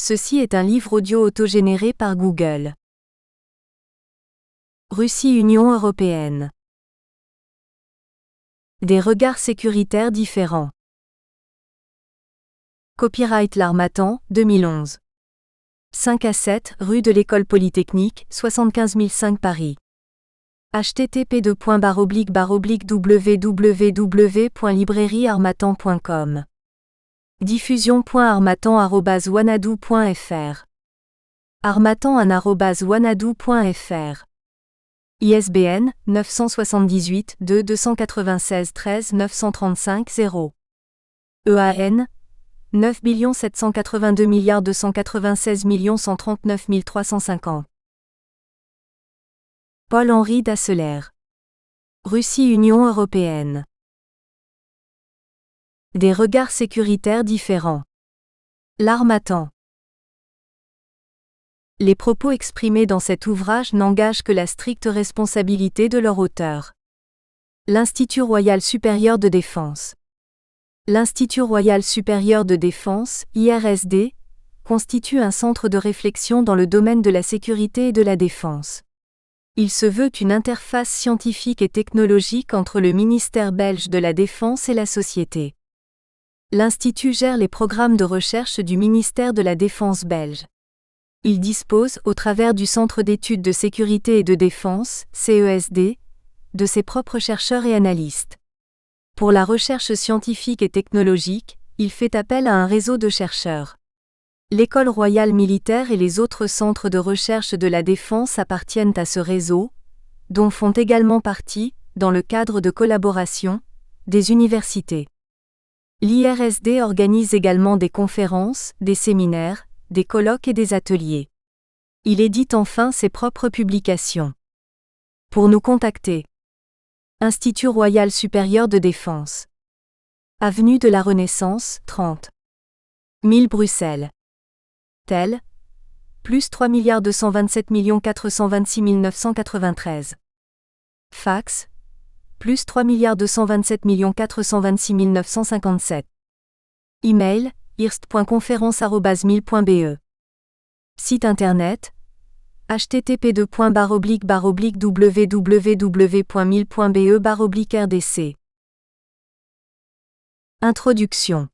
Ceci est un livre audio autogénéré par Google. Russie-Union européenne. Des regards sécuritaires différents. Copyright L'Harmattan, 2011. 5 à 7, rue de l'École Polytechnique, 75 005 Paris. http://www.librairieharmattan.com. Diffusion.harmattan@wanadoo.fr. harmattan@wanadoo.fr. ISBN 978 2 296 13 935 0. EAN 9 782 296 139 350. Paul-Henri Dasseler. Russie-Union européenne. Des regards sécuritaires différents. L'Harmattan. Les propos exprimés dans cet ouvrage n'engagent que la stricte responsabilité de leur auteur. L'Institut Royal Supérieur de Défense. L'Institut Royal Supérieur de Défense, IRSD, constitue un centre de réflexion dans le domaine de la sécurité et de la défense. Il se veut une interface scientifique et technologique entre le ministère belge de la Défense et la société. L'Institut gère les programmes de recherche du ministère de la Défense belge. Il dispose, au travers du Centre d'études de sécurité et de défense, CESD, de ses propres chercheurs et analystes. Pour la recherche scientifique et technologique, il fait appel à un réseau de chercheurs. L'École royale militaire et les autres centres de recherche de la défense appartiennent à ce réseau, dont font également partie, dans le cadre de collaboration, des universités. L'IRSD organise également des conférences, des séminaires, des colloques et des ateliers. Il édite enfin ses propres publications. Pour nous contacter. Institut Royal Supérieur de Défense. Avenue de la Renaissance, 30 000 Bruxelles. Tel. +3 227 426 993. Fax. +3 227 426 957. Email, irst.conférence@1000.be. Site internet, http://www.1000.be/rdc. Introduction.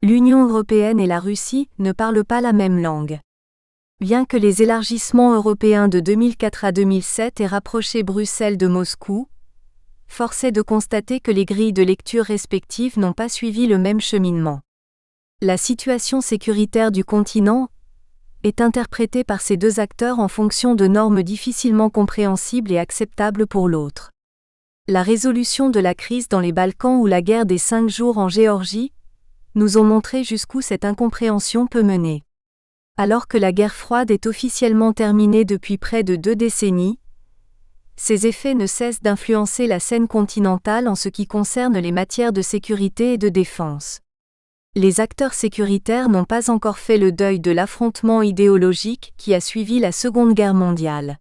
L'Union européenne et la Russie ne parlent pas la même langue. Bien que les élargissements européens de 2004 à 2007 aient rapproché Bruxelles de Moscou, force est de constater que les grilles de lecture respectives n'ont pas suivi le même cheminement. La situation sécuritaire du continent est interprétée par ces deux acteurs en fonction de normes difficilement compréhensibles et acceptables pour l'autre. La résolution de la crise dans les Balkans ou la guerre des 5 jours en Géorgie nous ont montré jusqu'où cette incompréhension peut mener. Alors que la guerre froide est officiellement terminée depuis près de 2 décennies, ses effets ne cessent d'influencer la scène continentale en ce qui concerne les matières de sécurité et de défense. Les acteurs sécuritaires n'ont pas encore fait le deuil de l'affrontement idéologique qui a suivi la Seconde Guerre mondiale.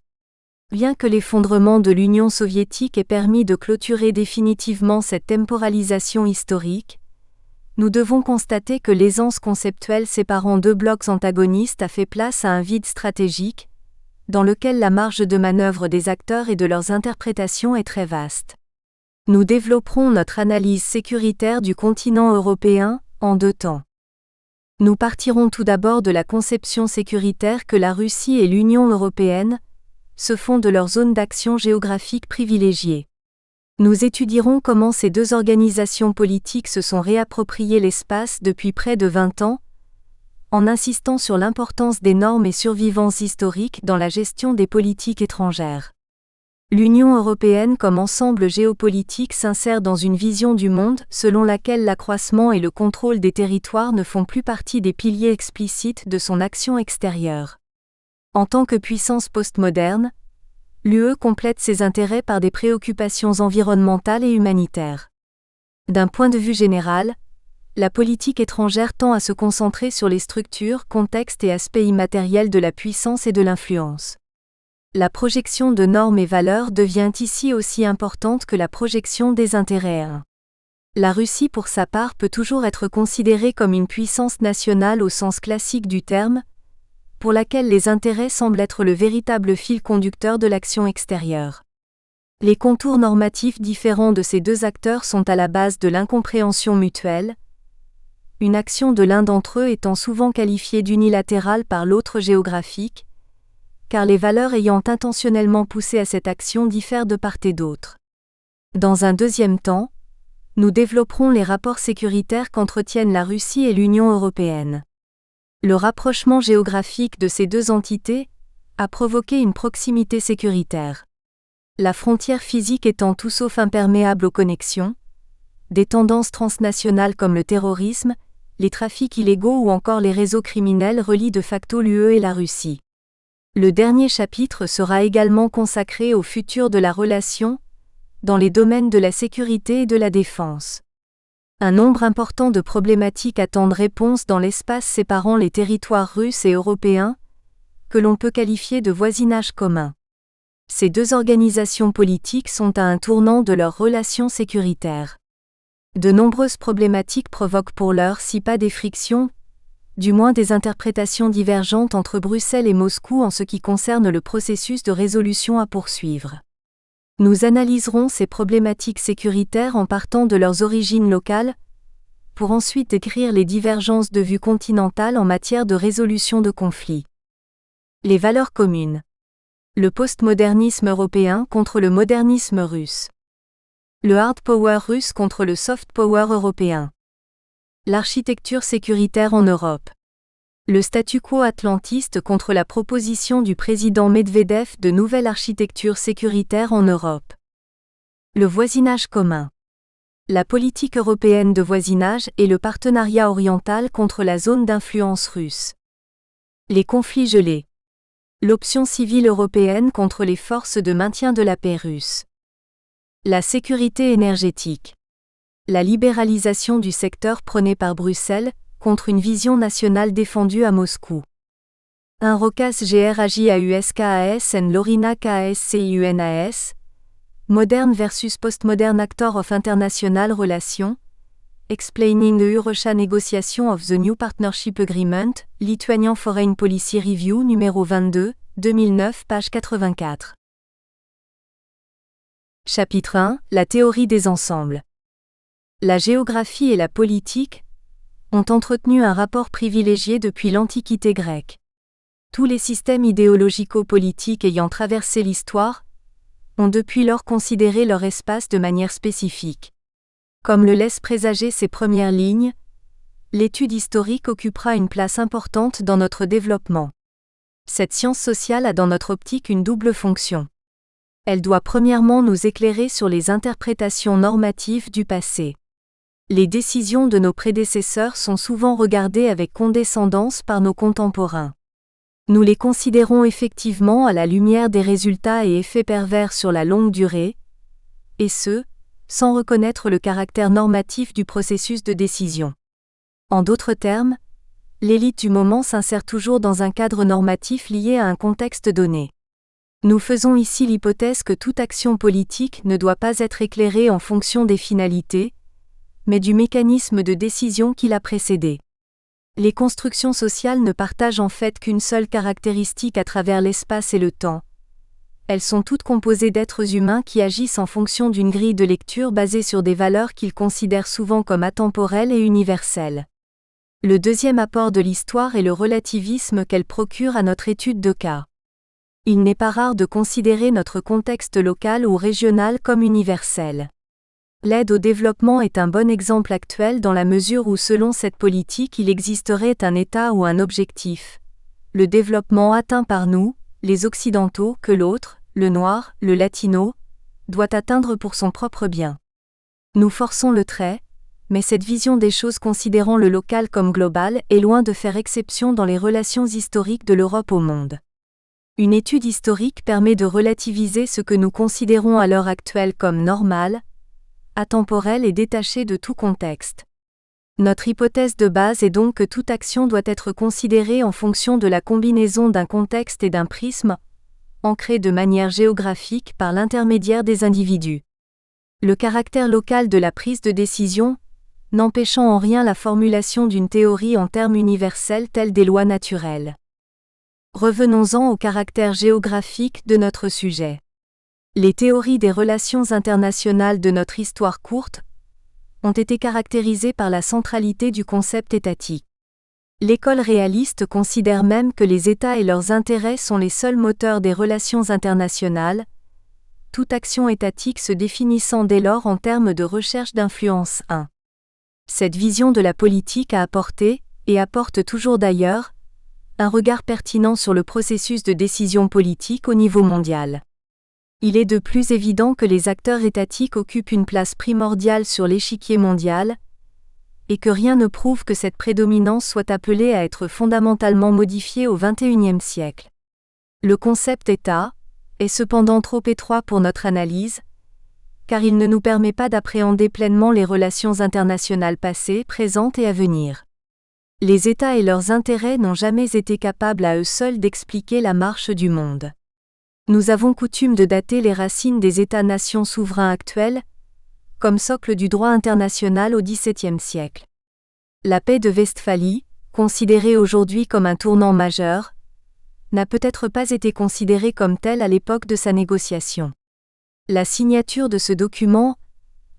Bien que l'effondrement de l'Union soviétique ait permis de clôturer définitivement cette temporalisation historique, nous devons constater que l'aisance conceptuelle séparant 2 blocs antagonistes a fait place à un vide stratégique, dans lequel la marge de manœuvre des acteurs et de leurs interprétations est très vaste. Nous développerons notre analyse sécuritaire du continent européen, en 2 temps. Nous partirons tout d'abord de la conception sécuritaire que la Russie et l'Union européenne se font de leur zone d'action géographique privilégiée. Nous étudierons comment ces 2 organisations politiques se sont réappropriées l'espace depuis près de 20 ans, en insistant sur l'importance des normes et survivances historiques dans la gestion des politiques étrangères. L'Union européenne comme ensemble géopolitique s'insère dans une vision du monde selon laquelle l'accroissement et le contrôle des territoires ne font plus partie des piliers explicites de son action extérieure. En tant que puissance postmoderne, l'UE complète ses intérêts par des préoccupations environnementales et humanitaires. D'un point de vue général, la politique étrangère tend à se concentrer sur les structures, contextes et aspects immatériels de la puissance et de l'influence. La projection de normes et valeurs devient ici aussi importante que la projection des intérêts. La Russie pour sa part peut toujours être considérée comme une puissance nationale au sens classique du terme, pour laquelle les intérêts semblent être le véritable fil conducteur de l'action extérieure. Les contours normatifs différents de ces deux acteurs sont à la base de l'incompréhension mutuelle, une action de l'un d'entre eux étant souvent qualifiée d'unilatérale par l'autre géographique, car les valeurs ayant intentionnellement poussé à cette action diffèrent de part et d'autre. Dans un deuxième temps, nous développerons les rapports sécuritaires qu'entretiennent la Russie et l'Union européenne. Le rapprochement géographique de ces deux entités a provoqué une proximité sécuritaire. La frontière physique étant tout sauf imperméable aux connexions, des tendances transnationales comme le terrorisme, les trafics illégaux ou encore les réseaux criminels relient de facto l'UE et la Russie. Le dernier chapitre sera également consacré au futur de la relation, dans les domaines de la sécurité et de la défense. Un nombre important de problématiques attendent réponse dans l'espace séparant les territoires russes et européens, que l'on peut qualifier de voisinage commun. Ces deux organisations politiques sont à un tournant de leurs relations sécuritaires. De nombreuses problématiques provoquent pour l'heure si pas des frictions, du moins des interprétations divergentes entre Bruxelles et Moscou en ce qui concerne le processus de résolution à poursuivre. Nous analyserons ces problématiques sécuritaires en partant de leurs origines locales, pour ensuite décrire les divergences de vue continentales en matière de résolution de conflits. Les valeurs communes. Le postmodernisme européen contre le modernisme russe. Le hard power russe contre le soft power européen. L'architecture sécuritaire en Europe. Le statu quo atlantiste contre la proposition du président Medvedev de nouvelle architecture sécuritaire en Europe. Le voisinage commun. La politique européenne de voisinage et le partenariat oriental contre la zone d'influence russe. Les conflits gelés. L'option civile européenne contre les forces de maintien de la paix russes. La sécurité énergétique. La libéralisation du secteur prônée par Bruxelles, contre une vision nationale défendue à Moscou. Un Rokas GRAJAUSKAS and Lorina KASCIUNAS. Modern versus Postmodern Actor of International Relations. Explaining the Eurasian Negotiation of the New Partnership Agreement, Lithuanian Foreign Policy Review numéro 22, 2009, page 84. Chapitre 1. La théorie des ensembles. La géographie et la politique ont entretenu un rapport privilégié depuis l'Antiquité grecque. Tous les systèmes idéologico-politiques ayant traversé l'histoire ont depuis lors considéré leur espace de manière spécifique. Comme le laissent présager ces premières lignes, l'étude historique occupera une place importante dans notre développement. Cette science sociale a dans notre optique une double fonction. Elle doit premièrement nous éclairer sur les interprétations normatives du passé. Les décisions de nos prédécesseurs sont souvent regardées avec condescendance par nos contemporains. Nous les considérons effectivement à la lumière des résultats et effets pervers sur la longue durée, et ce, sans reconnaître le caractère normatif du processus de décision. En d'autres termes, l'élite du moment s'insère toujours dans un cadre normatif lié à un contexte donné. Nous faisons ici l'hypothèse que toute action politique ne doit pas être éclairée en fonction des finalités, mais du mécanisme de décision qui l'a précédé. Les constructions sociales ne partagent en fait qu'une seule caractéristique à travers l'espace et le temps. Elles sont toutes composées d'êtres humains qui agissent en fonction d'une grille de lecture basée sur des valeurs qu'ils considèrent souvent comme atemporelles et universelles. Le deuxième apport de l'histoire est le relativisme qu'elle procure à notre étude de cas. Il n'est pas rare de considérer notre contexte local ou régional comme universel. L'aide au développement est un bon exemple actuel dans la mesure où selon cette politique il existerait un état ou un objectif. Le développement atteint par nous, les Occidentaux, que l'autre, le noir, le latino, doit atteindre pour son propre bien. Nous forçons le trait, mais cette vision des choses considérant le local comme global est loin de faire exception dans les relations historiques de l'Europe au monde. Une étude historique permet de relativiser ce que nous considérons à l'heure actuelle comme normal, atemporel et détaché de tout contexte. Notre hypothèse de base est donc que toute action doit être considérée en fonction de la combinaison d'un contexte et d'un prisme, ancré de manière géographique par l'intermédiaire des individus. Le caractère local de la prise de décision, n'empêchant en rien la formulation d'une théorie en termes universels tels des lois naturelles. Revenons-en au caractère géographique de notre sujet. Les théories des relations internationales de notre histoire courte ont été caractérisées par la centralité du concept étatique. L'école réaliste considère même que les États et leurs intérêts sont les seuls moteurs des relations internationales, toute action étatique se définissant dès lors en termes de recherche d'influence 1. Cette vision de la politique a apporté, et apporte toujours d'ailleurs, un regard pertinent sur le processus de décision politique au niveau mondial. Il est de plus évident que les acteurs étatiques occupent une place primordiale sur l'échiquier mondial, et que rien ne prouve que cette prédominance soit appelée à être fondamentalement modifiée au XXIe siècle. Le concept État est cependant trop étroit pour notre analyse, car il ne nous permet pas d'appréhender pleinement les relations internationales passées, présentes et à venir. Les États et leurs intérêts n'ont jamais été capables à eux seuls d'expliquer la marche du monde. Nous avons coutume de dater les racines des États-nations souverains actuels, comme socle du droit international au XVIIe siècle. La paix de Westphalie, considérée aujourd'hui comme un tournant majeur, n'a peut-être pas été considérée comme telle à l'époque de sa négociation. La signature de ce document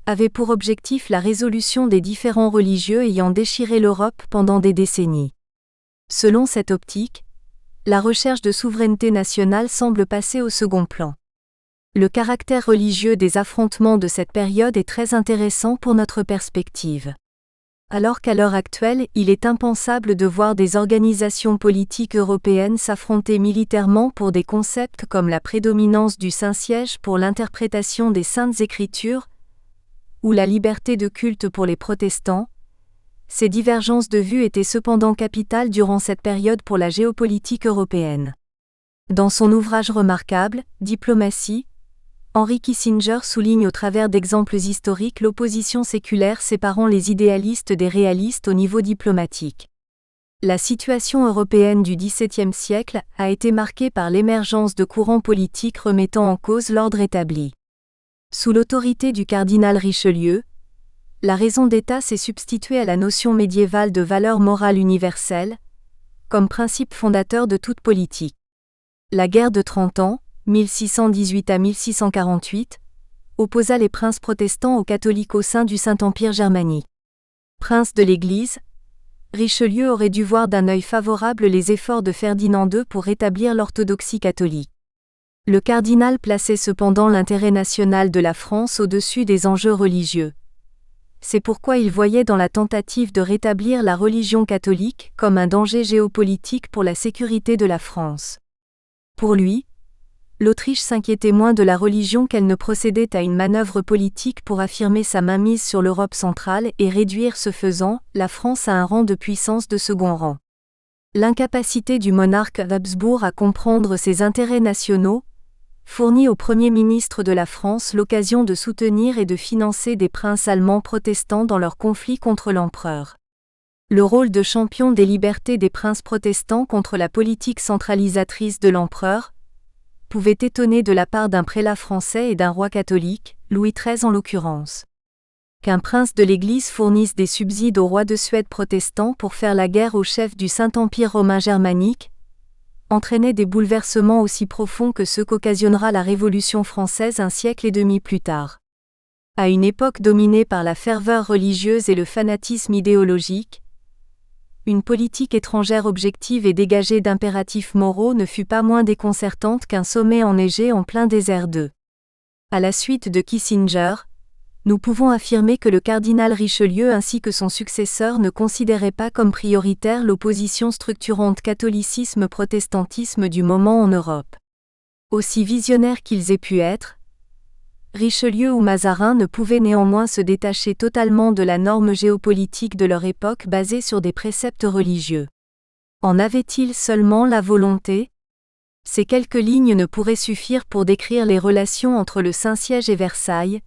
avait pour objectif la résolution des différends religieux ayant déchiré l'Europe pendant des décennies. Selon cette optique, la recherche de souveraineté nationale semble passer au second plan. Le caractère religieux des affrontements de cette période est très intéressant pour notre perspective. Alors qu'à l'heure actuelle, il est impensable de voir des organisations politiques européennes s'affronter militairement pour des concepts comme la prédominance du Saint-Siège pour l'interprétation des Saintes Écritures, ou la liberté de culte pour les protestants, ces divergences de vues étaient cependant capitales durant cette période pour la géopolitique européenne. Dans son ouvrage remarquable, Diplomatie, Henry Kissinger souligne au travers d'exemples historiques l'opposition séculaire séparant les idéalistes des réalistes au niveau diplomatique. La situation européenne du XVIIe siècle a été marquée par l'émergence de courants politiques remettant en cause l'ordre établi. Sous l'autorité du cardinal Richelieu, la raison d'État s'est substituée à la notion médiévale de valeur morale universelle, comme principe fondateur de toute politique. La guerre de 30 ans, 1618 à 1648, opposa les princes protestants aux catholiques au sein du Saint-Empire germanique. Prince de l'Église, Richelieu aurait dû voir d'un œil favorable les efforts de Ferdinand II pour rétablir l'orthodoxie catholique. Le cardinal plaçait cependant l'intérêt national de la France au-dessus des enjeux religieux. C'est pourquoi il voyait dans la tentative de rétablir la religion catholique comme un danger géopolitique pour la sécurité de la France. Pour lui, l'Autriche s'inquiétait moins de la religion qu'elle ne procédait à une manœuvre politique pour affirmer sa mainmise sur l'Europe centrale et réduire ce faisant, la France à un rang de puissance de second rang. L'incapacité du monarque d'Habsbourg à comprendre ses intérêts nationaux fournit au Premier ministre de la France l'occasion de soutenir et de financer des princes allemands protestants dans leur conflit contre l'empereur. Le rôle de champion des libertés des princes protestants contre la politique centralisatrice de l'empereur pouvait étonner de la part d'un prélat français et d'un roi catholique, Louis XIII en l'occurrence. Qu'un prince de l'Église fournisse des subsides au roi de Suède protestant pour faire la guerre au chef du Saint-Empire romain germanique entraînait des bouleversements aussi profonds que ceux qu'occasionnera la Révolution française un siècle et demi plus tard. À une époque dominée par la ferveur religieuse et le fanatisme idéologique, une politique étrangère objective et dégagée d'impératifs moraux ne fut pas moins déconcertante qu'un sommet enneigé en plein désert de. À la suite de Kissinger, nous pouvons affirmer que le cardinal Richelieu ainsi que son successeur ne considéraient pas comme prioritaire l'opposition structurante catholicisme-protestantisme du moment en Europe. Aussi visionnaires qu'ils aient pu être, Richelieu ou Mazarin ne pouvaient néanmoins se détacher totalement de la norme géopolitique de leur époque basée sur des préceptes religieux. En avaient-ils seulement la volonté ? Ces quelques lignes ne pourraient suffire pour décrire les relations entre le Saint-Siège et Versailles,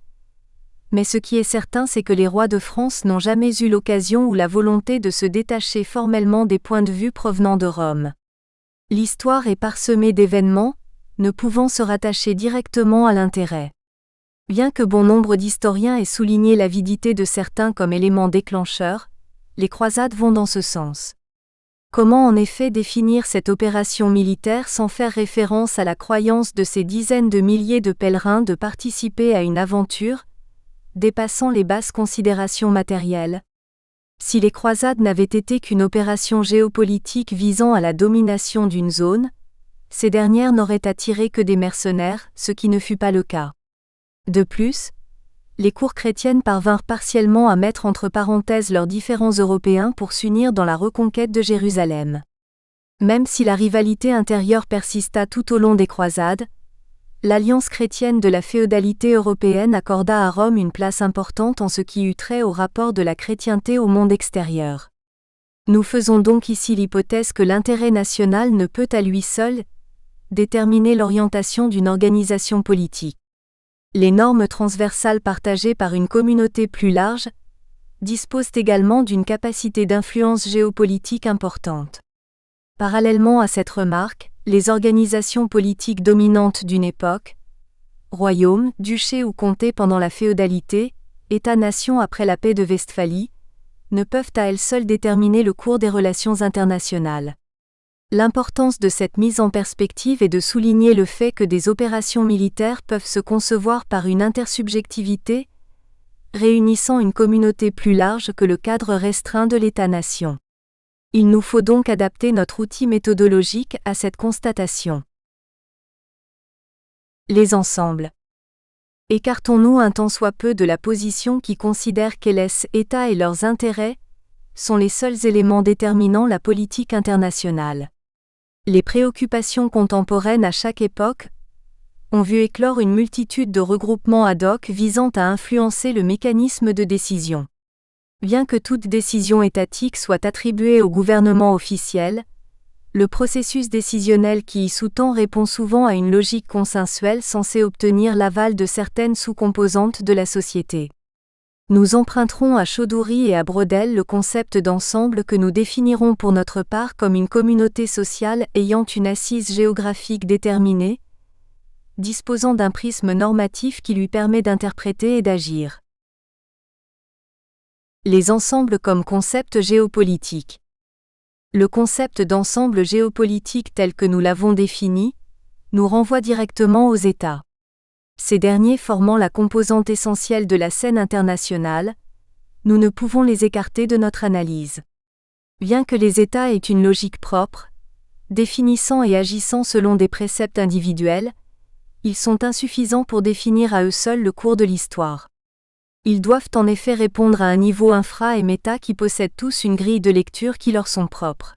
mais ce qui est certain c'est que les rois de France n'ont jamais eu l'occasion ou la volonté de se détacher formellement des points de vue provenant de Rome. L'histoire est parsemée d'événements, ne pouvant se rattacher directement à l'intérêt. Bien que bon nombre d'historiens aient souligné l'avidité de certains comme élément déclencheur, les croisades vont dans ce sens. Comment en effet définir cette opération militaire sans faire référence à la croyance de ces dizaines de milliers de pèlerins de participer à une aventure dépassant les basses considérations matérielles? Si les croisades n'avaient été qu'une opération géopolitique visant à la domination d'une zone, ces dernières n'auraient attiré que des mercenaires, ce qui ne fut pas le cas. De plus, les cours chrétiennes parvinrent partiellement à mettre entre parenthèses leurs différends européens pour s'unir dans la reconquête de Jérusalem. Même si la rivalité intérieure persista tout au long des croisades, l'alliance chrétienne de la féodalité européenne accorda à Rome une place importante en ce qui eut trait au rapport de la chrétienté au monde extérieur. Nous faisons donc ici l'hypothèse que l'intérêt national ne peut à lui seul déterminer l'orientation d'une organisation politique. Les normes transversales partagées par une communauté plus large disposent également d'une capacité d'influence géopolitique importante. Parallèlement à cette remarque, les organisations politiques dominantes d'une époque, royaumes, duchés ou comtés pendant la féodalité, États-nations après la paix de Westphalie, ne peuvent à elles seules déterminer le cours des relations internationales. L'importance de cette mise en perspective est de souligner le fait que des opérations militaires peuvent se concevoir par une intersubjectivité, réunissant une communauté plus large que le cadre restreint de l'État-nation. Il nous faut donc adapter notre outil méthodologique à cette constatation. Les ensembles. Écartons-nous un tant soit peu de la position qui considère que les États et leurs intérêts sont les seuls éléments déterminant la politique internationale. Les préoccupations contemporaines à chaque époque ont vu éclore une multitude de regroupements ad hoc visant à influencer le mécanisme de décision. Bien que toute décision étatique soit attribuée au gouvernement officiel, le processus décisionnel qui y sous-tend répond souvent à une logique consensuelle censée obtenir l'aval de certaines sous-composantes de la société. Nous emprunterons à Chaudhuri et à Braudel le concept d'ensemble que nous définirons pour notre part comme une communauté sociale ayant une assise géographique déterminée, disposant d'un prisme normatif qui lui permet d'interpréter et d'agir. Les ensembles comme concept géopolitique. Le concept d'ensemble géopolitique tel que nous l'avons défini nous renvoie directement aux États. Ces derniers formant la composante essentielle de la scène internationale, nous ne pouvons les écarter de notre analyse. Bien que les États aient une logique propre, définissant et agissant selon des préceptes individuels, ils sont insuffisants pour définir à eux seuls le cours de l'histoire. Ils doivent en effet répondre à un niveau infra et méta qui possèdent tous une grille de lecture qui leur sont propres.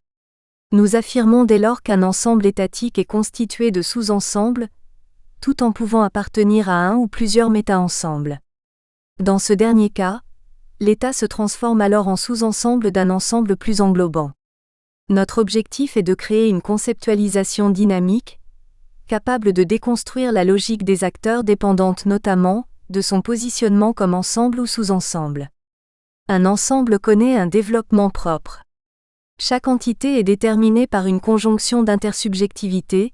Nous affirmons dès lors qu'un ensemble étatique est constitué de sous-ensembles, tout en pouvant appartenir à un ou plusieurs méta-ensembles. Dans ce dernier cas, l'État se transforme alors en sous-ensemble d'un ensemble plus englobant. Notre objectif est de créer une conceptualisation dynamique, capable de déconstruire la logique des acteurs dépendante notamment de son positionnement comme ensemble ou sous-ensemble. Un ensemble connaît un développement propre. Chaque entité est déterminée par une conjonction d'intersubjectivité,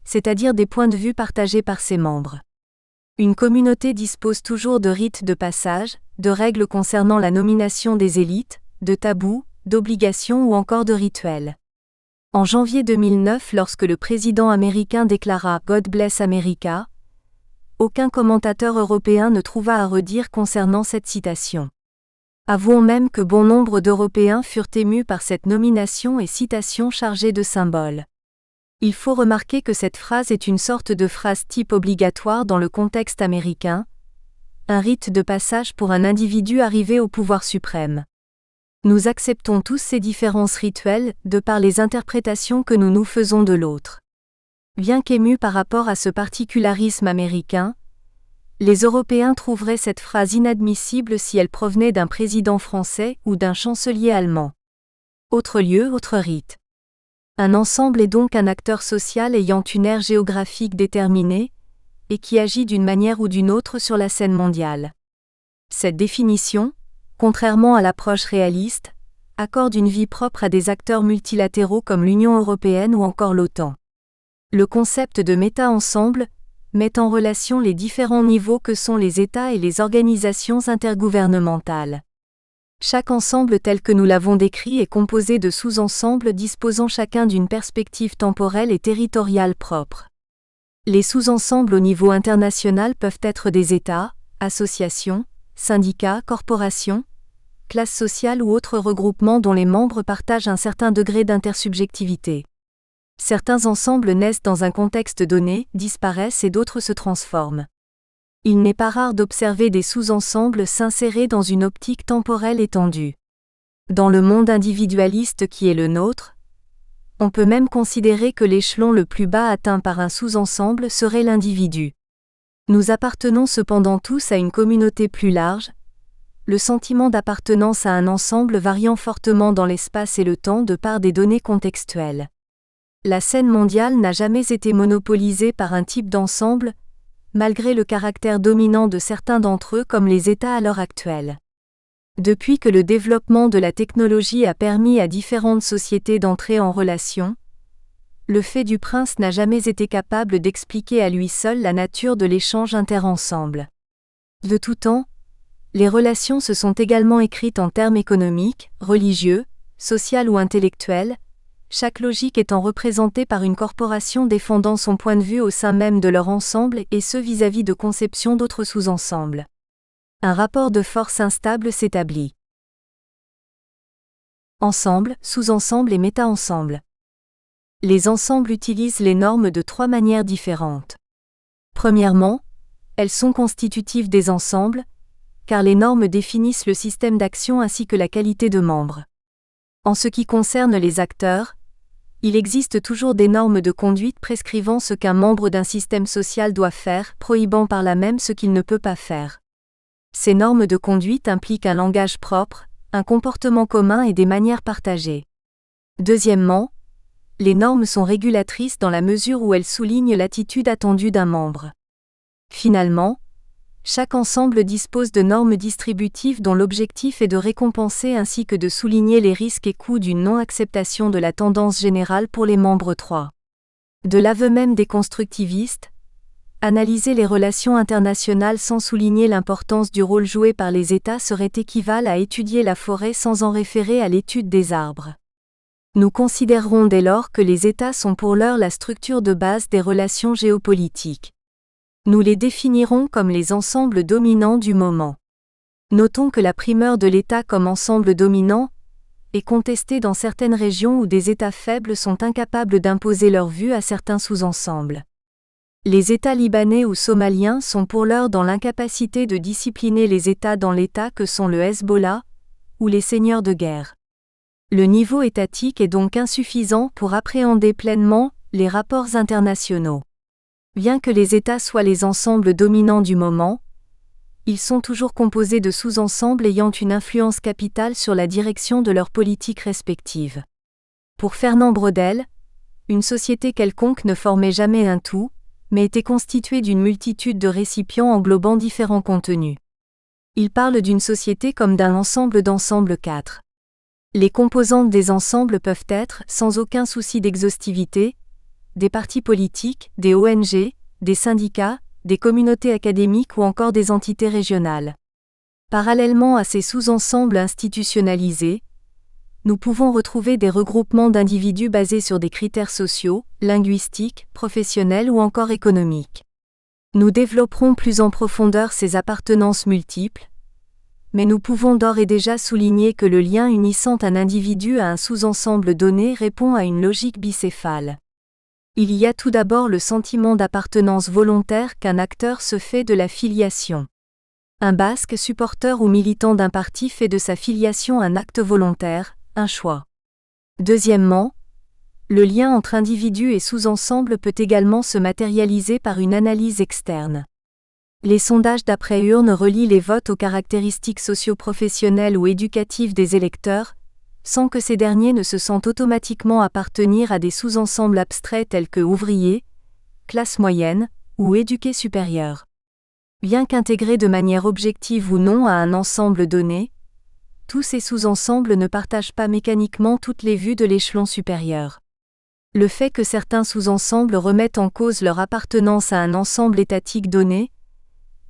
c'est-à-dire des points de vue partagés par ses membres. Une communauté dispose toujours de rites de passage, de règles concernant la nomination des élites, de tabous, d'obligations ou encore de rituels. En janvier 2009, lorsque le président américain déclara « God bless America », aucun commentateur européen ne trouva à redire concernant cette citation. Avouons même que bon nombre d'Européens furent émus par cette nomination et citation chargée de symboles. Il faut remarquer que cette phrase est une sorte de phrase type obligatoire dans le contexte américain, un rite de passage pour un individu arrivé au pouvoir suprême. Nous acceptons tous ces différences rituelles de par les interprétations que nous nous faisons de l'autre. Bien qu'émus par rapport à ce particularisme américain, les Européens trouveraient cette phrase inadmissible si elle provenait d'un président français ou d'un chancelier allemand. Autre lieu, autre rite. Un ensemble est donc un acteur social ayant une aire géographique déterminée, et qui agit d'une manière ou d'une autre sur la scène mondiale. Cette définition, contrairement à l'approche réaliste, accorde une vie propre à des acteurs multilatéraux comme l'Union européenne ou encore l'OTAN. Le concept de méta-ensemble met en relation les différents niveaux que sont les États et les organisations intergouvernementales. Chaque ensemble tel que nous l'avons décrit est composé de sous-ensembles disposant chacun d'une perspective temporelle et territoriale propre. Les sous-ensembles au niveau international peuvent être des États, associations, syndicats, corporations, classes sociales ou autres regroupements dont les membres partagent un certain degré d'intersubjectivité. Certains ensembles naissent dans un contexte donné, disparaissent et d'autres se transforment. Il n'est pas rare d'observer des sous-ensembles s'insérer dans une optique temporelle étendue. Dans le monde individualiste qui est le nôtre, on peut même considérer que l'échelon le plus bas atteint par un sous-ensemble serait l'individu. Nous appartenons cependant tous à une communauté plus large, le sentiment d'appartenance à un ensemble variant fortement dans l'espace et le temps de par des données contextuelles. La scène mondiale n'a jamais été monopolisée par un type d'ensemble, malgré le caractère dominant de certains d'entre eux comme les États à l'heure actuelle. Depuis que le développement de la technologie a permis à différentes sociétés d'entrer en relation, le fait du prince n'a jamais été capable d'expliquer à lui seul la nature de l'échange interensemble. De tout temps, les relations se sont également écrites en termes économiques, religieux, sociaux ou intellectuels, chaque logique étant représentée par une corporation défendant son point de vue au sein même de leur ensemble et ce vis-à-vis de conceptions d'autres sous-ensembles. Un rapport de force instable s'établit. Ensemble, sous-ensemble et méta-ensemble. Les ensembles utilisent les normes de trois manières différentes. Premièrement, elles sont constitutives des ensembles, car les normes définissent le système d'action ainsi que la qualité de membres. En ce qui concerne les acteurs, il existe toujours des normes de conduite prescrivant ce qu'un membre d'un système social doit faire, prohibant par là même ce qu'il ne peut pas faire. Ces normes de conduite impliquent un langage propre, un comportement commun et des manières partagées. Deuxièmement, les normes sont régulatrices dans la mesure où elles soulignent l'attitude attendue d'un membre. Finalement, chaque ensemble dispose de normes distributives dont l'objectif est de récompenser ainsi que de souligner les risques et coûts d'une non-acceptation de la tendance générale pour les membres 3. De l'aveu même des constructivistes, analyser les relations internationales sans souligner l'importance du rôle joué par les États serait équivalent à étudier la forêt sans en référer à l'étude des arbres. Nous considérerons dès lors que les États sont pour l'heure la structure de base des relations géopolitiques. Nous les définirons comme les ensembles dominants du moment. Notons que la primeur de l'État comme ensemble dominant est contestée dans certaines régions où des États faibles sont incapables d'imposer leur vue à certains sous-ensembles. Les États libanais ou somaliens sont pour l'heure dans l'incapacité de discipliner les États dans l'État que sont le Hezbollah ou les seigneurs de guerre. Le niveau étatique est donc insuffisant pour appréhender pleinement les rapports internationaux. Bien que les États soient les ensembles dominants du moment, ils sont toujours composés de sous-ensembles ayant une influence capitale sur la direction de leurs politiques respectives. Pour Fernand Braudel, une société quelconque ne formait jamais un tout, mais était constituée d'une multitude de récipients englobant différents contenus. Il parle d'une société comme d'un ensemble d'ensembles 4. Les composantes des ensembles peuvent être, sans aucun souci d'exhaustivité, des partis politiques, des ONG, des syndicats, des communautés académiques ou encore des entités régionales. Parallèlement à ces sous-ensembles institutionnalisés, nous pouvons retrouver des regroupements d'individus basés sur des critères sociaux, linguistiques, professionnels ou encore économiques. Nous développerons plus en profondeur ces appartenances multiples, mais nous pouvons d'ores et déjà souligner que le lien unissant un individu à un sous-ensemble donné répond à une logique bicéphale. Il y a tout d'abord le sentiment d'appartenance volontaire qu'un acteur se fait de la filiation. Un basque supporter ou militant d'un parti fait de sa filiation un acte volontaire, un choix. Deuxièmement, le lien entre individu et sous-ensemble peut également se matérialiser par une analyse externe. Les sondages d'après-urne relient les votes aux caractéristiques socio-professionnelles ou éducatives des électeurs, sans que ces derniers ne se sentent automatiquement appartenir à des sous-ensembles abstraits tels que ouvriers, classe moyenne ou éduqués supérieurs. Bien qu'intégrés de manière objective ou non à un ensemble donné, tous ces sous-ensembles ne partagent pas mécaniquement toutes les vues de l'échelon supérieur. Le fait que certains sous-ensembles remettent en cause leur appartenance à un ensemble étatique donné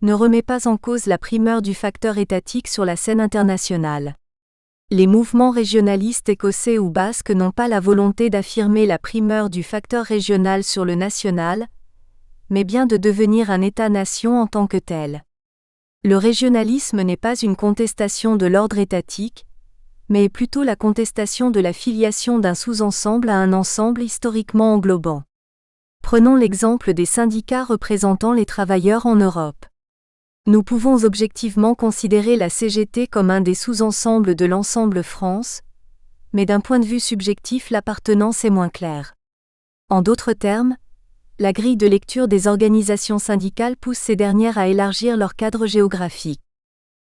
ne remet pas en cause la primeur du facteur étatique sur la scène internationale. Les mouvements régionalistes écossais ou basques n'ont pas la volonté d'affirmer la primeur du facteur régional sur le national, mais bien de devenir un État-nation en tant que tel. Le régionalisme n'est pas une contestation de l'ordre étatique, mais est plutôt la contestation de la filiation d'un sous-ensemble à un ensemble historiquement englobant. Prenons l'exemple des syndicats représentant les travailleurs en Europe. Nous pouvons objectivement considérer la CGT comme un des sous-ensembles de l'ensemble France, mais d'un point de vue subjectif l'appartenance est moins claire. En d'autres termes, la grille de lecture des organisations syndicales pousse ces dernières à élargir leur cadre géographique.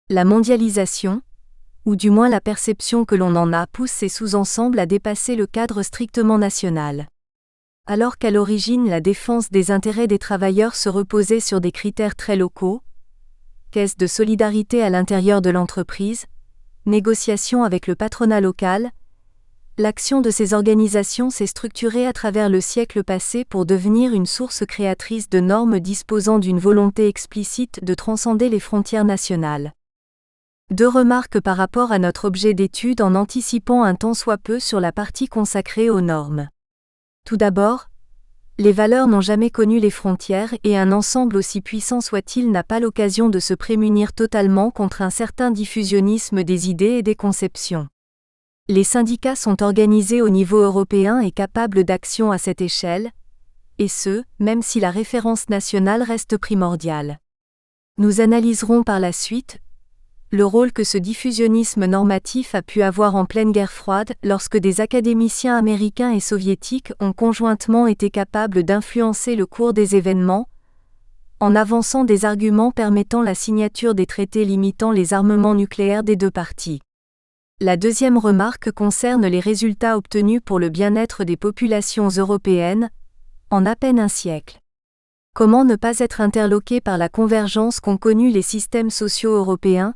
La mondialisation, ou du moins la perception que l'on en a, pousse ces sous-ensembles à dépasser le cadre strictement national. Alors qu'à l'origine la défense des intérêts des travailleurs se reposait sur des critères très locaux, caisse de solidarité à l'intérieur de l'entreprise, négociation avec le patronat local, l'action de ces organisations s'est structurée à travers le siècle passé pour devenir une source créatrice de normes disposant d'une volonté explicite de transcender les frontières nationales. 2 remarques par rapport à notre objet d'étude en anticipant un tant soit peu sur la partie consacrée aux normes. Tout d'abord, les valeurs n'ont jamais connu les frontières et un ensemble aussi puissant soit-il n'a pas l'occasion de se prémunir totalement contre un certain diffusionnisme des idées et des conceptions. Les syndicats sont organisés au niveau européen et capables d'action à cette échelle, et ce, même si la référence nationale reste primordiale. Nous analyserons par la suite le rôle que ce diffusionnisme normatif a pu avoir en pleine guerre froide lorsque des académiciens américains et soviétiques ont conjointement été capables d'influencer le cours des événements, en avançant des arguments permettant la signature des traités limitant les armements nucléaires des 2 parties. La deuxième remarque concerne les résultats obtenus pour le bien-être des populations européennes, en à peine un siècle. Comment ne pas être interloqué par la convergence qu'ont connue les systèmes sociaux européens,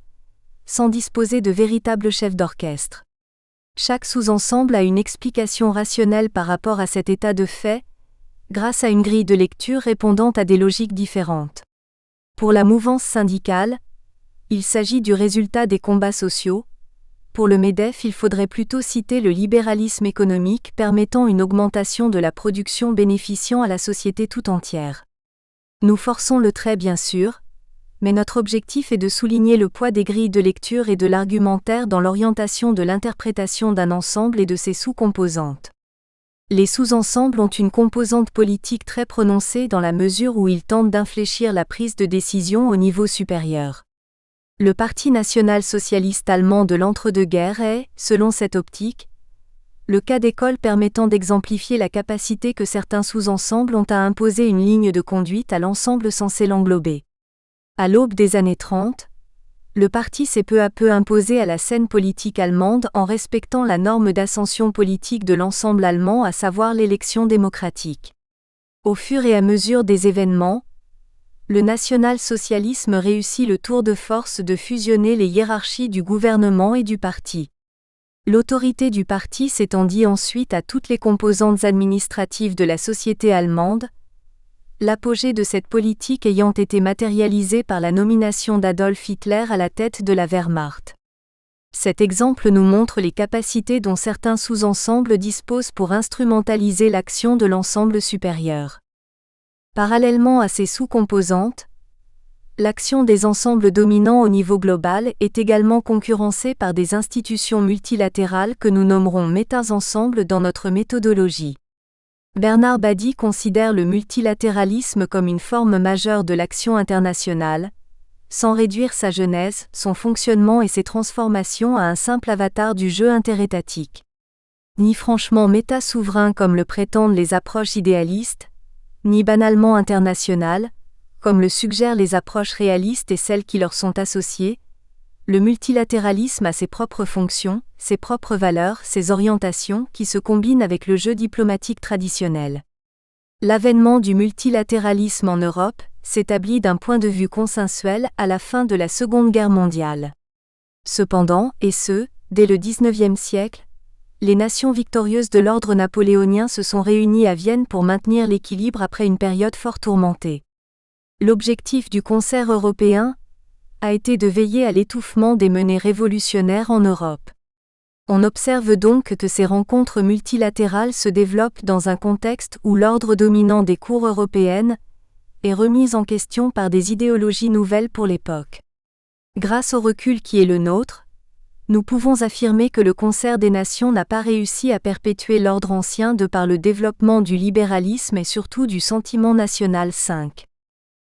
sans disposer de véritables chefs d'orchestre. Chaque sous-ensemble a une explication rationnelle par rapport à cet état de fait, grâce à une grille de lecture répondant à des logiques différentes. Pour la mouvance syndicale, il s'agit du résultat des combats sociaux. Pour le MEDEF, il faudrait plutôt citer le libéralisme économique permettant une augmentation de la production bénéficiant à la société tout entière. Nous forçons le trait bien sûr, mais notre objectif est de souligner le poids des grilles de lecture et de l'argumentaire dans l'orientation de l'interprétation d'un ensemble et de ses sous-composantes. Les sous-ensembles ont une composante politique très prononcée dans la mesure où ils tentent d'infléchir la prise de décision au niveau supérieur. Le Parti national-socialiste allemand de l'entre-deux-guerres est, selon cette optique, le cas d'école permettant d'exemplifier la capacité que certains sous-ensembles ont à imposer une ligne de conduite à l'ensemble censé l'englober. À l'aube des années 30, le parti s'est peu à peu imposé à la scène politique allemande en respectant la norme d'ascension politique de l'ensemble allemand, à savoir l'élection démocratique. Au fur et à mesure des événements, le national-socialisme réussit le tour de force de fusionner les hiérarchies du gouvernement et du parti. L'autorité du parti s'étendit ensuite à toutes les composantes administratives de la société allemande, l'apogée de cette politique ayant été matérialisée par la nomination d'Adolf Hitler à la tête de la Wehrmacht. Cet exemple nous montre les capacités dont certains sous-ensembles disposent pour instrumentaliser l'action de l'ensemble supérieur. Parallèlement à ces sous-composantes, l'action des ensembles dominants au niveau global est également concurrencée par des institutions multilatérales que nous nommerons méta-ensembles dans notre méthodologie. Bernard Badi considère le multilatéralisme comme une forme majeure de l'action internationale, sans réduire sa genèse, son fonctionnement et ses transformations à un simple avatar du jeu interétatique. Ni franchement méta-souverain comme le prétendent les approches idéalistes, ni banalement international, comme le suggèrent les approches réalistes et celles qui leur sont associées. Le multilatéralisme a ses propres fonctions, ses propres valeurs, ses orientations qui se combinent avec le jeu diplomatique traditionnel. L'avènement du multilatéralisme en Europe s'établit d'un point de vue consensuel à la fin de la Seconde Guerre mondiale. Cependant, et ce, dès le XIXe siècle, Les nations victorieuses de l'ordre napoléonien se sont réunies à Vienne pour maintenir l'équilibre après une période fort tourmentée. L'objectif du concert européen a été de veiller à l'étouffement des menées révolutionnaires en Europe. On observe donc que ces rencontres multilatérales se développent dans un contexte où l'ordre dominant des cours européennes est remis en question par des idéologies nouvelles pour l'époque. Grâce au recul qui est le nôtre, nous pouvons affirmer que le concert des nations n'a pas réussi à perpétuer l'ordre ancien de par le développement du libéralisme et surtout du sentiment national. 5.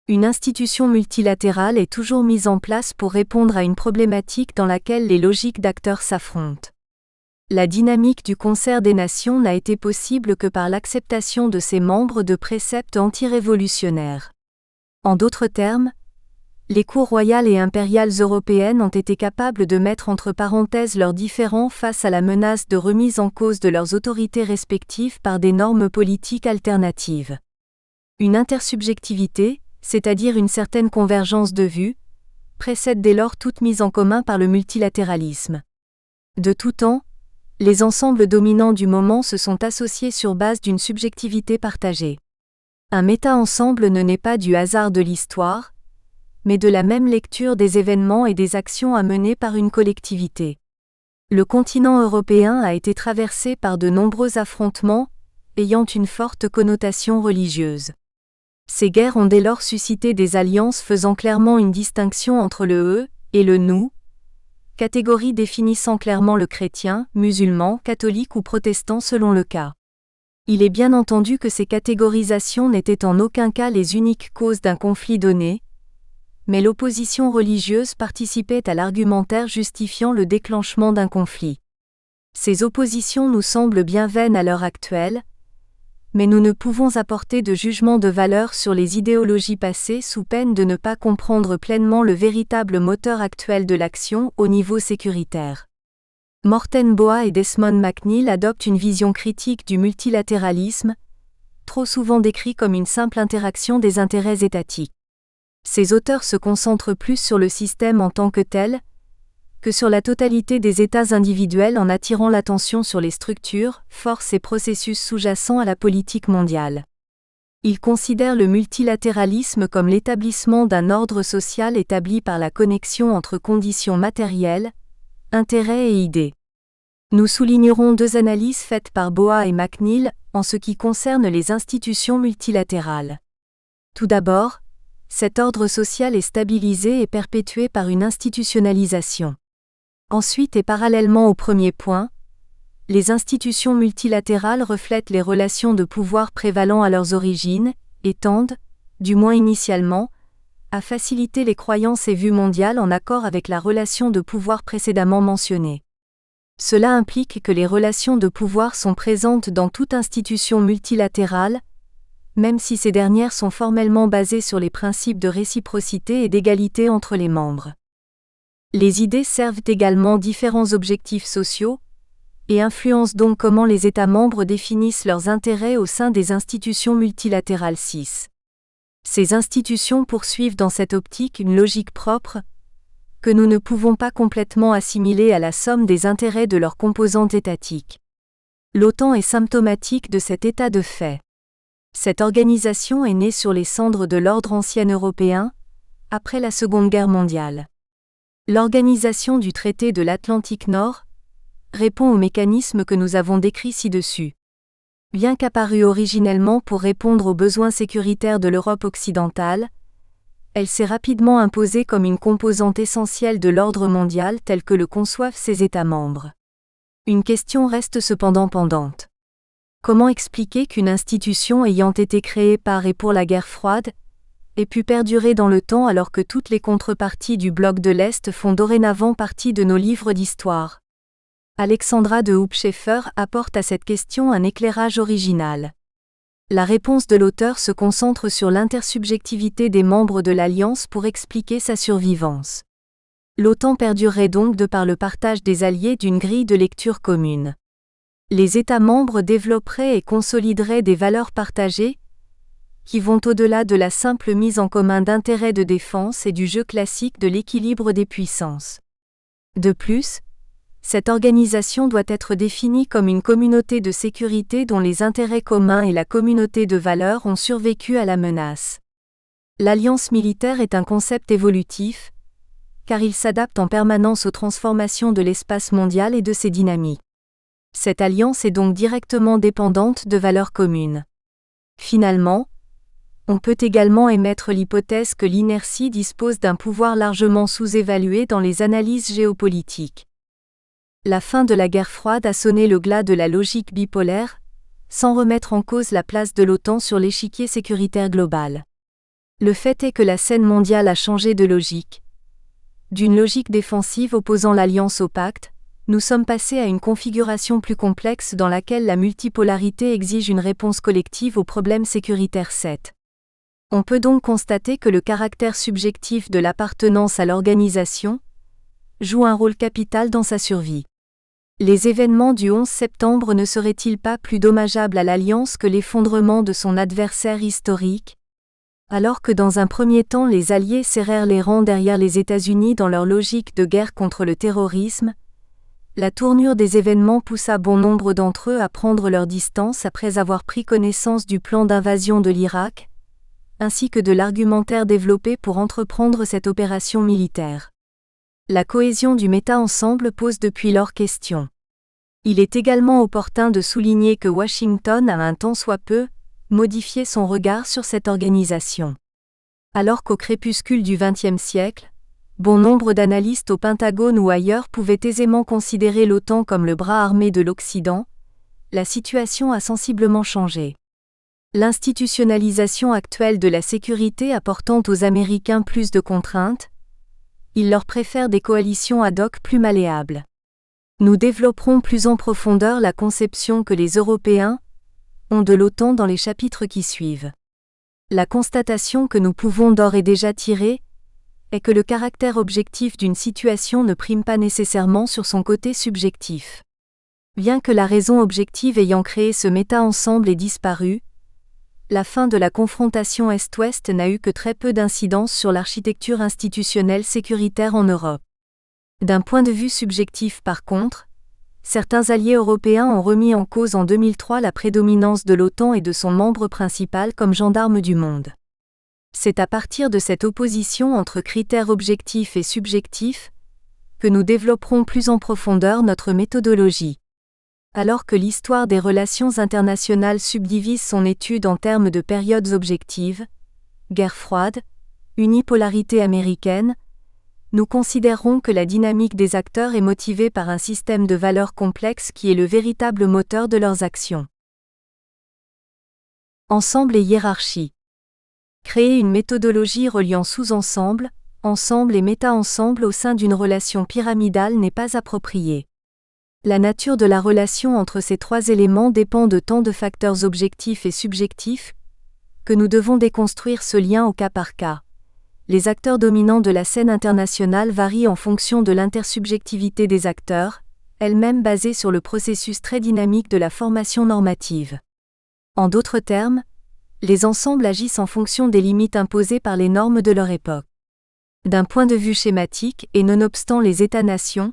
Une institution multilatérale est toujours mise en place pour répondre à une problématique dans laquelle les logiques d'acteurs s'affrontent. La dynamique du concert des nations n'a été possible que par l'acceptation de ses membres de préceptes anti-révolutionnaires. En d'autres termes, les cours royales et impériales européennes ont été capables de mettre entre parenthèses leurs différends face à la menace de remise en cause de leurs autorités respectives par des normes politiques alternatives. Une intersubjectivité, c'est-à-dire une certaine convergence de vues, précède dès lors toute mise en commun par le multilatéralisme. De tout temps, les ensembles dominants du moment se sont associés sur base d'une subjectivité partagée. Un méta-ensemble ne naît pas du hasard de l'histoire, mais de la même lecture des événements et des actions à mener par une collectivité. Le continent européen a été traversé par de nombreux affrontements, ayant une forte connotation religieuse. Ces guerres ont dès lors suscité des alliances faisant clairement une distinction entre le eux et le nous, catégorie définissant clairement le chrétien, musulman, catholique ou protestant selon le cas. Il est bien entendu que ces catégorisations n'étaient en aucun cas les uniques causes d'un conflit donné, mais l'opposition religieuse participait à l'argumentaire justifiant le déclenchement d'un conflit. Ces oppositions nous semblent bien vaines à l'heure actuelle, mais nous ne pouvons apporter de jugement de valeur sur les idéologies passées sous peine de ne pas comprendre pleinement le véritable moteur actuel de l'action au niveau sécuritaire. Morten Boa et Desmond McNeill adoptent une vision critique du multilatéralisme, trop souvent décrit comme une simple interaction des intérêts étatiques. Ces auteurs se concentrent plus sur le système en tant que tel, que sur la totalité des États individuels en attirant l'attention sur les structures, forces et processus sous-jacents à la politique mondiale. Ils considèrent le multilatéralisme comme l'établissement d'un ordre social établi par la connexion entre conditions matérielles, intérêts et idées. Nous soulignerons deux analyses faites par Boa et McNeill en ce qui concerne les institutions multilatérales. Tout d'abord, cet ordre social est stabilisé et perpétué par une institutionnalisation. Ensuite et parallèlement au premier point, les institutions multilatérales reflètent les relations de pouvoir prévalant à leurs origines et tendent, du moins initialement, à faciliter les croyances et vues mondiales en accord avec la relation de pouvoir précédemment mentionnée. Cela implique que les relations de pouvoir sont présentes dans toute institution multilatérale, même si ces dernières sont formellement basées sur les principes de réciprocité et d'égalité entre les membres. Les idées servent également différents objectifs sociaux, et influencent donc comment les États membres définissent leurs intérêts au sein des institutions multilatérales. 6. Ces institutions poursuivent dans cette optique une logique propre, que nous ne pouvons pas complètement assimiler à la somme des intérêts de leurs composantes étatiques. L'OTAN est symptomatique de cet état de fait. Cette organisation est née sur les cendres de l'ordre ancien européen, après la Seconde Guerre mondiale. L'organisation du traité de l'Atlantique Nord répond aux mécanismes que nous avons décrits ci-dessus. Bien qu'apparue originellement pour répondre aux besoins sécuritaires de l'Europe occidentale, elle s'est rapidement imposée comme une composante essentielle de l'ordre mondial tel que le conçoivent ses États membres. Une question reste cependant pendante. Comment expliquer qu'une institution ayant été créée par et pour la guerre froide ait pu perdurer dans le temps alors que toutes les contreparties du bloc de l'Est font dorénavant partie de nos livres d'histoire? Alexandra de Hoopscheffer apporte à cette question un éclairage original. La réponse de l'auteur se concentre sur l'intersubjectivité des membres de l'Alliance pour expliquer sa survivance. L'OTAN perdurerait donc de par le partage des alliés d'une grille de lecture commune. Les États membres développeraient et consolideraient des valeurs partagées, qui vont au-delà de la simple mise en commun d'intérêts de défense et du jeu classique de l'équilibre des puissances. De plus, Cette organisation doit être définie comme une communauté de sécurité dont les intérêts communs et la communauté de valeurs ont survécu à la menace. L'alliance militaire est un concept évolutif, car il s'adapte en permanence aux transformations de l'espace mondial et de ses dynamiques. Cette alliance est donc directement dépendante de valeurs communes. Finalement, on peut également émettre l'hypothèse que l'inertie dispose d'un pouvoir largement sous-évalué dans les analyses géopolitiques. La fin de la guerre froide a sonné le glas de la logique bipolaire, sans remettre en cause la place de l'OTAN sur l'échiquier sécuritaire global. Le fait est que la scène mondiale a changé de logique. D'une logique défensive opposant l'alliance au pacte, nous sommes passés à une configuration plus complexe dans laquelle la multipolarité exige une réponse collective aux problèmes sécuritaires 7. On peut donc constater que le caractère subjectif de l'appartenance à l'organisation joue un rôle capital dans sa survie. Les événements du 11 septembre ne seraient-ils pas plus dommageables à l'Alliance que l'effondrement de son adversaire historique ? Alors que dans un premier temps les Alliés serrèrent les rangs derrière les États-Unis dans leur logique de guerre contre le terrorisme, la tournure des événements poussa bon nombre d'entre eux à prendre leur distance après avoir pris connaissance du plan d'invasion de l'Irak, ainsi que de l'argumentaire développé pour entreprendre cette opération militaire. La cohésion du méta-ensemble pose depuis lors question. Il est également opportun de souligner que Washington a un tant soit peu modifié son regard sur cette organisation. Alors qu'au crépuscule du XXe siècle, bon nombre d'analystes au Pentagone ou ailleurs pouvaient aisément considérer l'OTAN comme le bras armé de l'Occident, la situation a sensiblement changé. L'institutionnalisation actuelle de la sécurité apportant aux Américains plus de contraintes, ils leur préfèrent des coalitions ad hoc plus malléables. Nous développerons plus en profondeur la conception que les Européens ont de l'OTAN dans les chapitres qui suivent. La constatation que nous pouvons d'ores et déjà tirer est que le caractère objectif d'une situation ne prime pas nécessairement sur son côté subjectif. Bien que la raison objective ayant créé ce méta-ensemble ait disparu, la fin de la confrontation Est-Ouest n'a eu que très peu d'incidence sur l'architecture institutionnelle sécuritaire en Europe. D'un point de vue subjectif par contre, certains alliés européens ont remis en cause en 2003 la prédominance de l'OTAN et de son membre principal comme gendarme du monde. C'est à partir de cette opposition entre critères objectifs et subjectifs que nous développerons plus en profondeur notre méthodologie. Alors que l'histoire des relations internationales subdivise son étude en termes de périodes objectives, guerre froide, unipolarité américaine, nous considérons que la dynamique des acteurs est motivée par un système de valeurs complexe qui est le véritable moteur de leurs actions. Ensemble et hiérarchie. Créer une méthodologie reliant sous-ensemble, ensemble et méta-ensemble au sein d'une relation pyramidale n'est pas approprié. La nature de la relation entre ces trois éléments dépend de tant de facteurs objectifs et subjectifs que nous devons déconstruire ce lien au cas par cas. Les acteurs dominants de la scène internationale varient en fonction de l'intersubjectivité des acteurs, elle-même basée sur le processus très dynamique de la formation normative. En d'autres termes, les ensembles agissent en fonction des limites imposées par les normes de leur époque. D'un point de vue schématique et nonobstant les États-nations,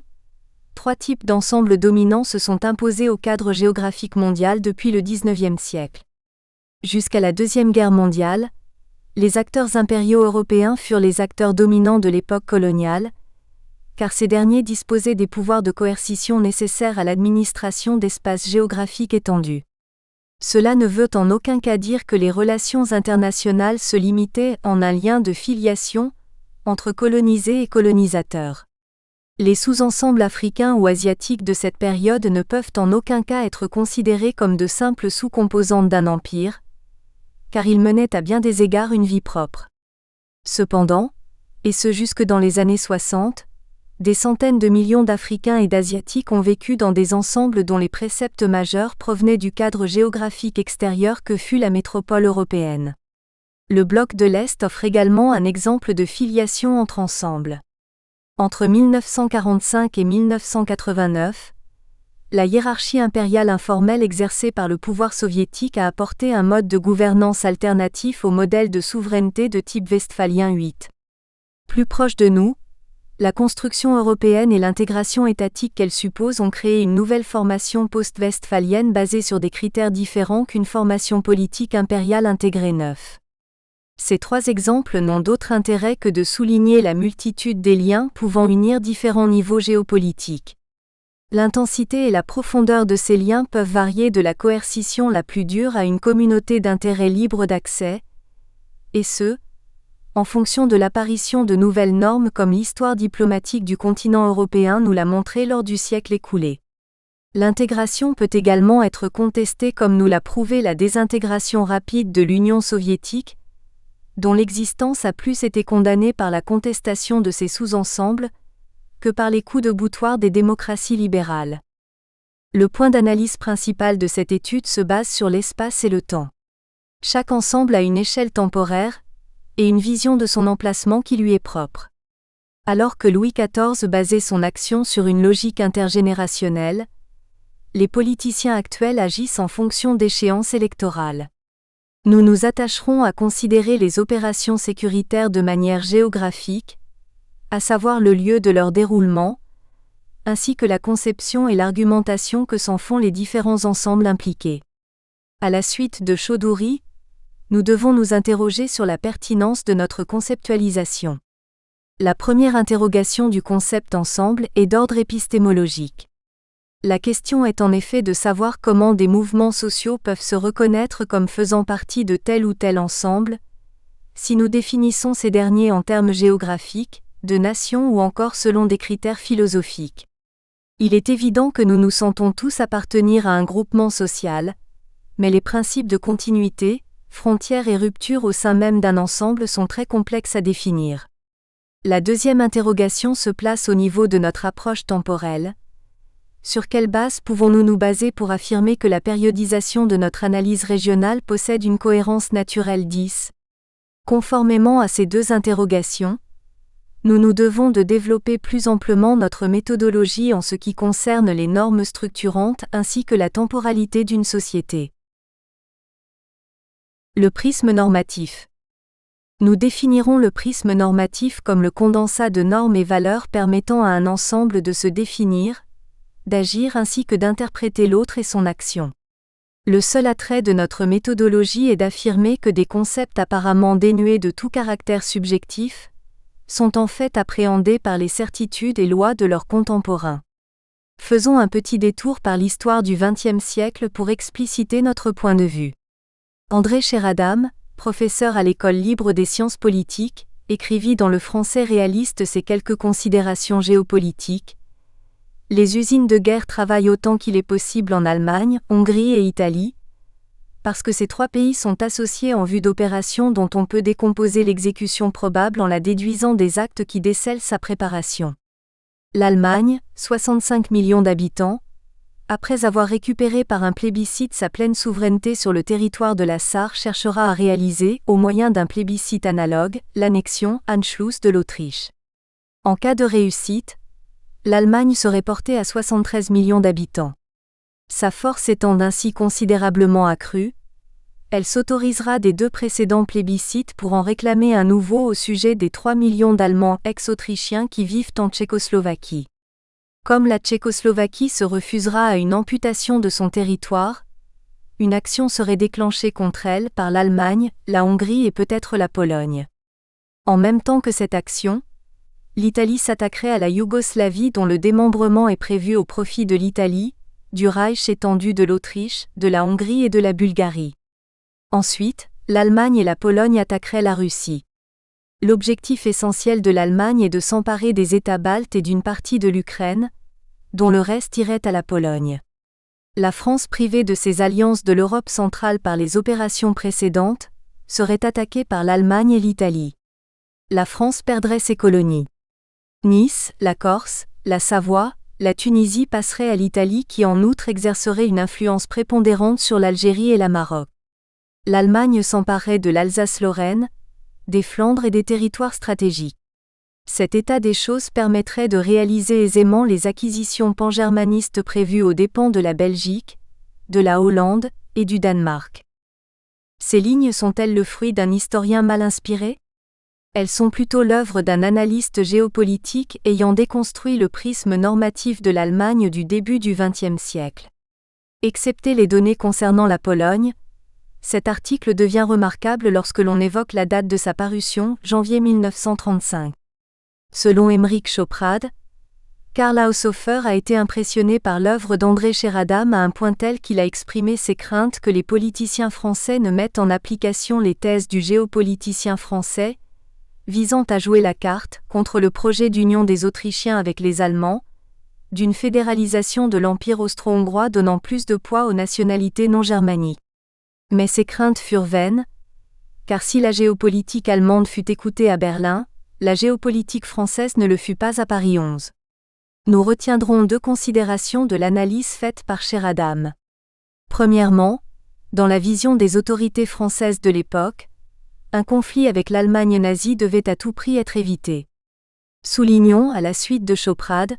trois types d'ensembles dominants se sont imposés au cadre géographique mondial depuis le XIXe siècle. Jusqu'à la Deuxième Guerre mondiale, les acteurs impériaux européens furent les acteurs dominants de l'époque coloniale, car ces derniers disposaient des pouvoirs de coercition nécessaires à l'administration d'espaces géographiques étendus. Cela ne veut en aucun cas dire que les relations internationales se limitaient en un lien de filiation entre colonisés et colonisateurs. Les sous-ensembles africains ou asiatiques de cette période ne peuvent en aucun cas être considérés comme de simples sous-composantes d'un empire, car ils menaient à bien des égards une vie propre. Cependant, et ce jusque dans les années 60, des centaines de millions d'Africains et d'Asiatiques ont vécu dans des ensembles dont les préceptes majeurs provenaient du cadre géographique extérieur que fut la métropole européenne. Le bloc de l'Est offre également un exemple de filiation entre ensembles. Entre 1945 et 1989, la hiérarchie impériale informelle exercée par le pouvoir soviétique a apporté un mode de gouvernance alternatif au modèle de souveraineté de type westphalien 8. Plus proche de nous, La construction européenne et l'intégration étatique qu'elle suppose ont créé une nouvelle formation post-westphalienne basée sur des critères différents qu'une formation politique impériale intégrée neuve. Ces trois exemples n'ont d'autre intérêt que de souligner la multitude des liens pouvant unir différents niveaux géopolitiques. L'intensité et la profondeur de ces liens peuvent varier de la coercition la plus dure à une communauté d'intérêts libres d'accès, et ce, en fonction de l'apparition de nouvelles normes comme l'histoire diplomatique du continent européen nous l'a montré lors du siècle écoulé. L'intégration peut également être contestée comme nous l'a prouvé la désintégration rapide de l'Union soviétique, dont l'existence a plus été condamnée par la contestation de ses sous-ensembles que par les coups de boutoir des démocraties libérales. Le point d'analyse principal de cette étude se base sur l'espace et le temps. Chaque ensemble a une échelle temporaire, et une vision de son emplacement qui lui est propre. Alors que Louis XIV basait son action sur une logique intergénérationnelle, les politiciens actuels agissent en fonction d'échéances électorales. Nous nous attacherons à considérer les opérations sécuritaires de manière géographique, à savoir le lieu de leur déroulement, ainsi que la conception et l'argumentation que s'en font les différents ensembles impliqués. À la suite de Chaudhuri, nous devons nous interroger sur la pertinence de notre conceptualisation. La première interrogation du concept ensemble est d'ordre épistémologique. La question est en effet de savoir comment des mouvements sociaux peuvent se reconnaître comme faisant partie de tel ou tel ensemble, si nous définissons ces derniers en termes géographiques, de nations ou encore selon des critères philosophiques. Il est évident que nous nous sentons tous appartenir à un groupement social, mais les principes de continuité, frontières et ruptures au sein même d'un ensemble sont très complexes à définir. La deuxième interrogation se place au niveau de notre approche temporelle. Sur quelle base pouvons-nous nous baser pour affirmer que la périodisation de notre analyse régionale possède une cohérence naturelle 10 ? Conformément à ces deux interrogations, nous nous devons de développer plus amplement notre méthodologie en ce qui concerne les normes structurantes ainsi que la temporalité d'une société. Le prisme normatif. Nous définirons le prisme normatif comme le condensat de normes et valeurs permettant à un ensemble de se définir, d'agir ainsi que d'interpréter l'autre et son action. Le seul attrait de notre méthodologie est d'affirmer que des concepts apparemment dénués de tout caractère subjectif sont en fait appréhendés par les certitudes et lois de leurs contemporains. Faisons un petit détour par l'histoire du XXe siècle pour expliciter notre point de vue. André Sheradam, professeur à l'École libre des sciences politiques, écrivit dans le Français réaliste ces quelques considérations géopolitiques. Les usines de guerre travaillent autant qu'il est possible en Allemagne, Hongrie et Italie, parce que ces trois pays sont associés en vue d'opérations dont on peut décomposer l'exécution probable en la déduisant des actes qui décèlent sa préparation. L'Allemagne, 65 millions d'habitants, après avoir récupéré par un plébiscite sa pleine souveraineté sur le territoire de la Sarre, cherchera à réaliser, au moyen d'un plébiscite analogue, l'annexion, Anschluss de l'Autriche. En cas de réussite, l'Allemagne serait portée à 73 millions d'habitants. Sa force étant ainsi considérablement accrue, elle s'autorisera des deux précédents plébiscites pour en réclamer un nouveau au sujet des 3 millions d'Allemands ex-autrichiens qui vivent en Tchécoslovaquie. Comme la Tchécoslovaquie se refusera à une amputation de son territoire, une action serait déclenchée contre elle par l'Allemagne, la Hongrie et peut-être la Pologne. En même temps que cette action, l'Italie s'attaquerait à la Yougoslavie dont le démembrement est prévu au profit de l'Italie, du Reich étendu de l'Autriche, de la Hongrie et de la Bulgarie. Ensuite, l'Allemagne et la Pologne attaqueraient la Russie. L'objectif essentiel de l'Allemagne est de s'emparer des États baltes et d'une partie de l'Ukraine, dont le reste irait à la Pologne. La France, privée de ses alliances de l'Europe centrale par les opérations précédentes, serait attaquée par l'Allemagne et l'Italie. La France perdrait ses colonies. Nice, la Corse, la Savoie, la Tunisie passeraient à l'Italie qui en outre exercerait une influence prépondérante sur l'Algérie et la Maroc. L'Allemagne s'emparerait de l'Alsace-Lorraine, des Flandres et des territoires stratégiques. Cet état des choses permettrait de réaliser aisément les acquisitions pangermanistes prévues aux dépens de la Belgique, de la Hollande et du Danemark. Ces lignes sont-elles le fruit d'un historien mal inspiré ? Elles sont plutôt l'œuvre d'un analyste géopolitique ayant déconstruit le prisme normatif de l'Allemagne du début du XXe siècle. Excepté les données concernant la Pologne, cet article devient remarquable lorsque l'on évoque la date de sa parution, janvier 1935. Selon Émeric Choprade, Karl Haushofer a été impressionné par l'œuvre d'André Sheradam à un point tel qu'il a exprimé ses craintes que les politiciens français ne mettent en application les thèses du géopoliticien français, visant à jouer la carte contre le projet d'union des Autrichiens avec les Allemands, d'une fédéralisation de l'Empire austro-hongrois donnant plus de poids aux nationalités non germaniques. Mais ces craintes furent vaines, car si la géopolitique allemande fut écoutée à Berlin, la géopolitique française ne le fut pas à Paris 11. Nous retiendrons 2 considérations de l'analyse faite par Sheradam. Premièrement, dans la vision des autorités françaises de l'époque, un conflit avec l'Allemagne nazie devait à tout prix être évité. Soulignons, à la suite de Choprade,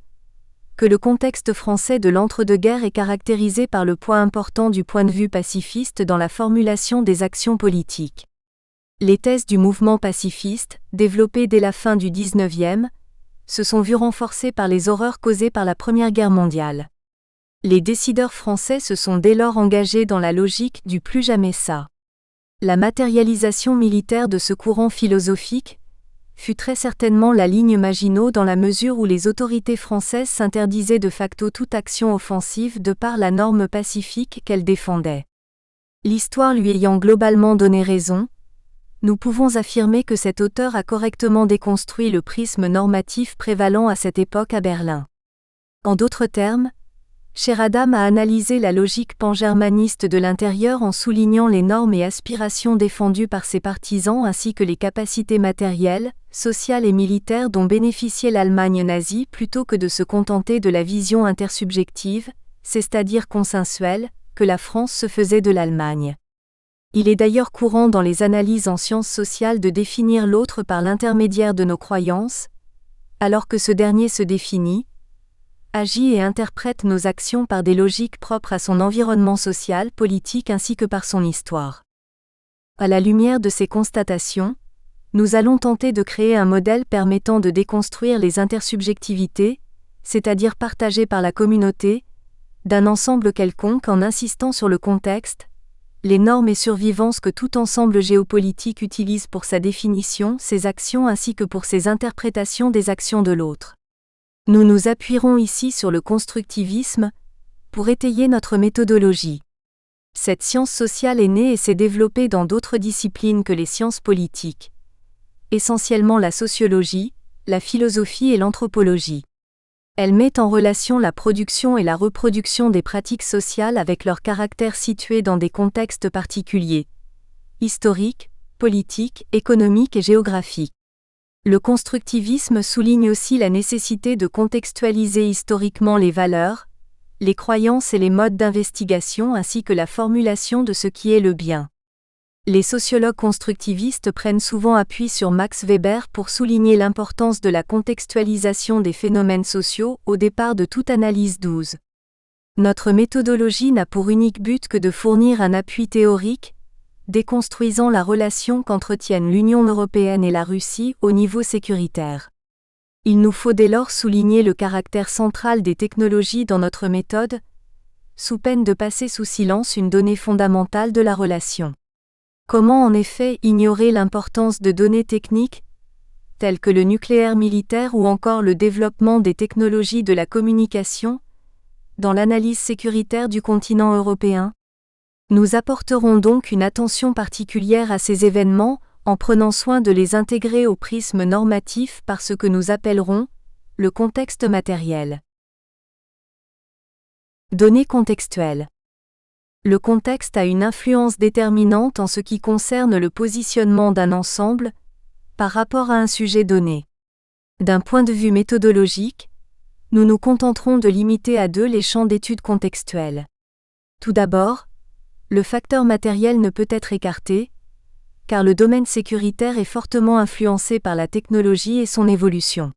que le contexte français de l'entre-deux-guerres est caractérisé par le poids important du point de vue pacifiste dans la formulation des actions politiques. Les thèses du mouvement pacifiste, développées dès la fin du XIXe, se sont vues renforcées par les horreurs causées par la Première Guerre mondiale. Les décideurs français se sont dès lors engagés dans la logique du plus jamais ça. La matérialisation militaire de ce courant philosophique fut très certainement la ligne Maginot dans la mesure où les autorités françaises s'interdisaient de facto toute action offensive de par la norme pacifique qu'elles défendaient. L'histoire lui ayant globalement donné raison, nous pouvons affirmer que cet auteur a correctement déconstruit le prisme normatif prévalant à cette époque à Berlin. En d'autres termes, Sheradam a analysé la logique pangermaniste de l'intérieur en soulignant les normes et aspirations défendues par ses partisans ainsi que les capacités matérielles, sociales et militaires dont bénéficiait l'Allemagne nazie plutôt que de se contenter de la vision intersubjective, c'est-à-dire consensuelle, que la France se faisait de l'Allemagne. Il est d'ailleurs courant dans les analyses en sciences sociales de définir l'autre par l'intermédiaire de nos croyances, alors que ce dernier se définit, agit et interprète nos actions par des logiques propres à son environnement social, politique ainsi que par son histoire. À la lumière de ces constatations, nous allons tenter de créer un modèle permettant de déconstruire les intersubjectivités, c'est-à-dire partagées par la communauté, d'un ensemble quelconque en insistant sur le contexte, les normes et survivances que tout ensemble géopolitique utilise pour sa définition, ses actions ainsi que pour ses interprétations des actions de l'autre. Nous nous appuierons ici sur le constructivisme pour étayer notre méthodologie. Cette science sociale est née et s'est développée dans d'autres disciplines que les sciences politiques, essentiellement la sociologie, la philosophie et l'anthropologie. Elle met en relation la production et la reproduction des pratiques sociales avec leur caractère situé dans des contextes particuliers, historiques, politiques, économiques et géographiques. Le constructivisme souligne aussi la nécessité de contextualiser historiquement les valeurs, les croyances et les modes d'investigation ainsi que la formulation de ce qui est le bien. Les sociologues constructivistes prennent souvent appui sur Max Weber pour souligner l'importance de la contextualisation des phénomènes sociaux au départ de toute analyse 12. Notre méthodologie n'a pour unique but que de fournir un appui théorique, déconstruisant la relation qu'entretiennent l'Union européenne et la Russie au niveau sécuritaire. Il nous faut dès lors souligner le caractère central des technologies dans notre méthode, sous peine de passer sous silence une donnée fondamentale de la relation. Comment en effet ignorer l'importance de données techniques, telles que le nucléaire militaire ou encore le développement des technologies de la communication, dans l'analyse sécuritaire du continent européen? Nous apporterons donc une attention particulière à ces événements, en prenant soin de les intégrer au prisme normatif par ce que nous appellerons le contexte matériel. Données contextuelles. Le contexte a une influence déterminante en ce qui concerne le positionnement d'un ensemble par rapport à un sujet donné. D'un point de vue méthodologique, nous nous contenterons de limiter à 2 les champs d'études contextuelles. Tout d'abord, le facteur matériel ne peut être écarté, car le domaine sécuritaire est fortement influencé par la technologie et son évolution.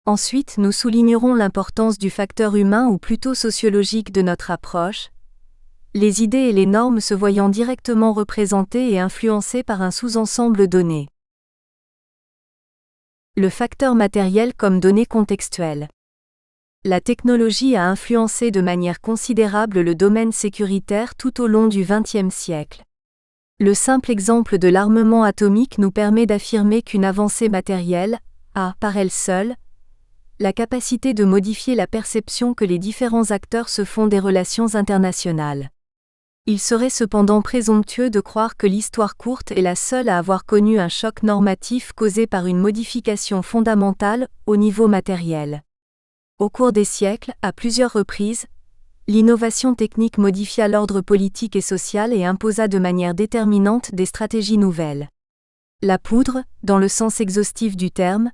Ensuite, nous soulignerons l'importance du facteur humain ou plutôt sociologique de notre approche, les idées et les normes se voyant directement représentées et influencées par un sous-ensemble donné. Le facteur matériel comme donnée contextuelle. La technologie a influencé de manière considérable le domaine sécuritaire tout au long du XXe siècle. Le simple exemple de l'armement atomique nous permet d'affirmer qu'une avancée matérielle a, par elle seule, la capacité de modifier la perception que les différents acteurs se font des relations internationales. Il serait cependant présomptueux de croire que l'histoire courte est la seule à avoir connu un choc normatif causé par une modification fondamentale au niveau matériel. Au cours des siècles, à plusieurs reprises, l'innovation technique modifia l'ordre politique et social et imposa de manière déterminante des stratégies nouvelles. La poudre, dans le sens exhaustif du terme,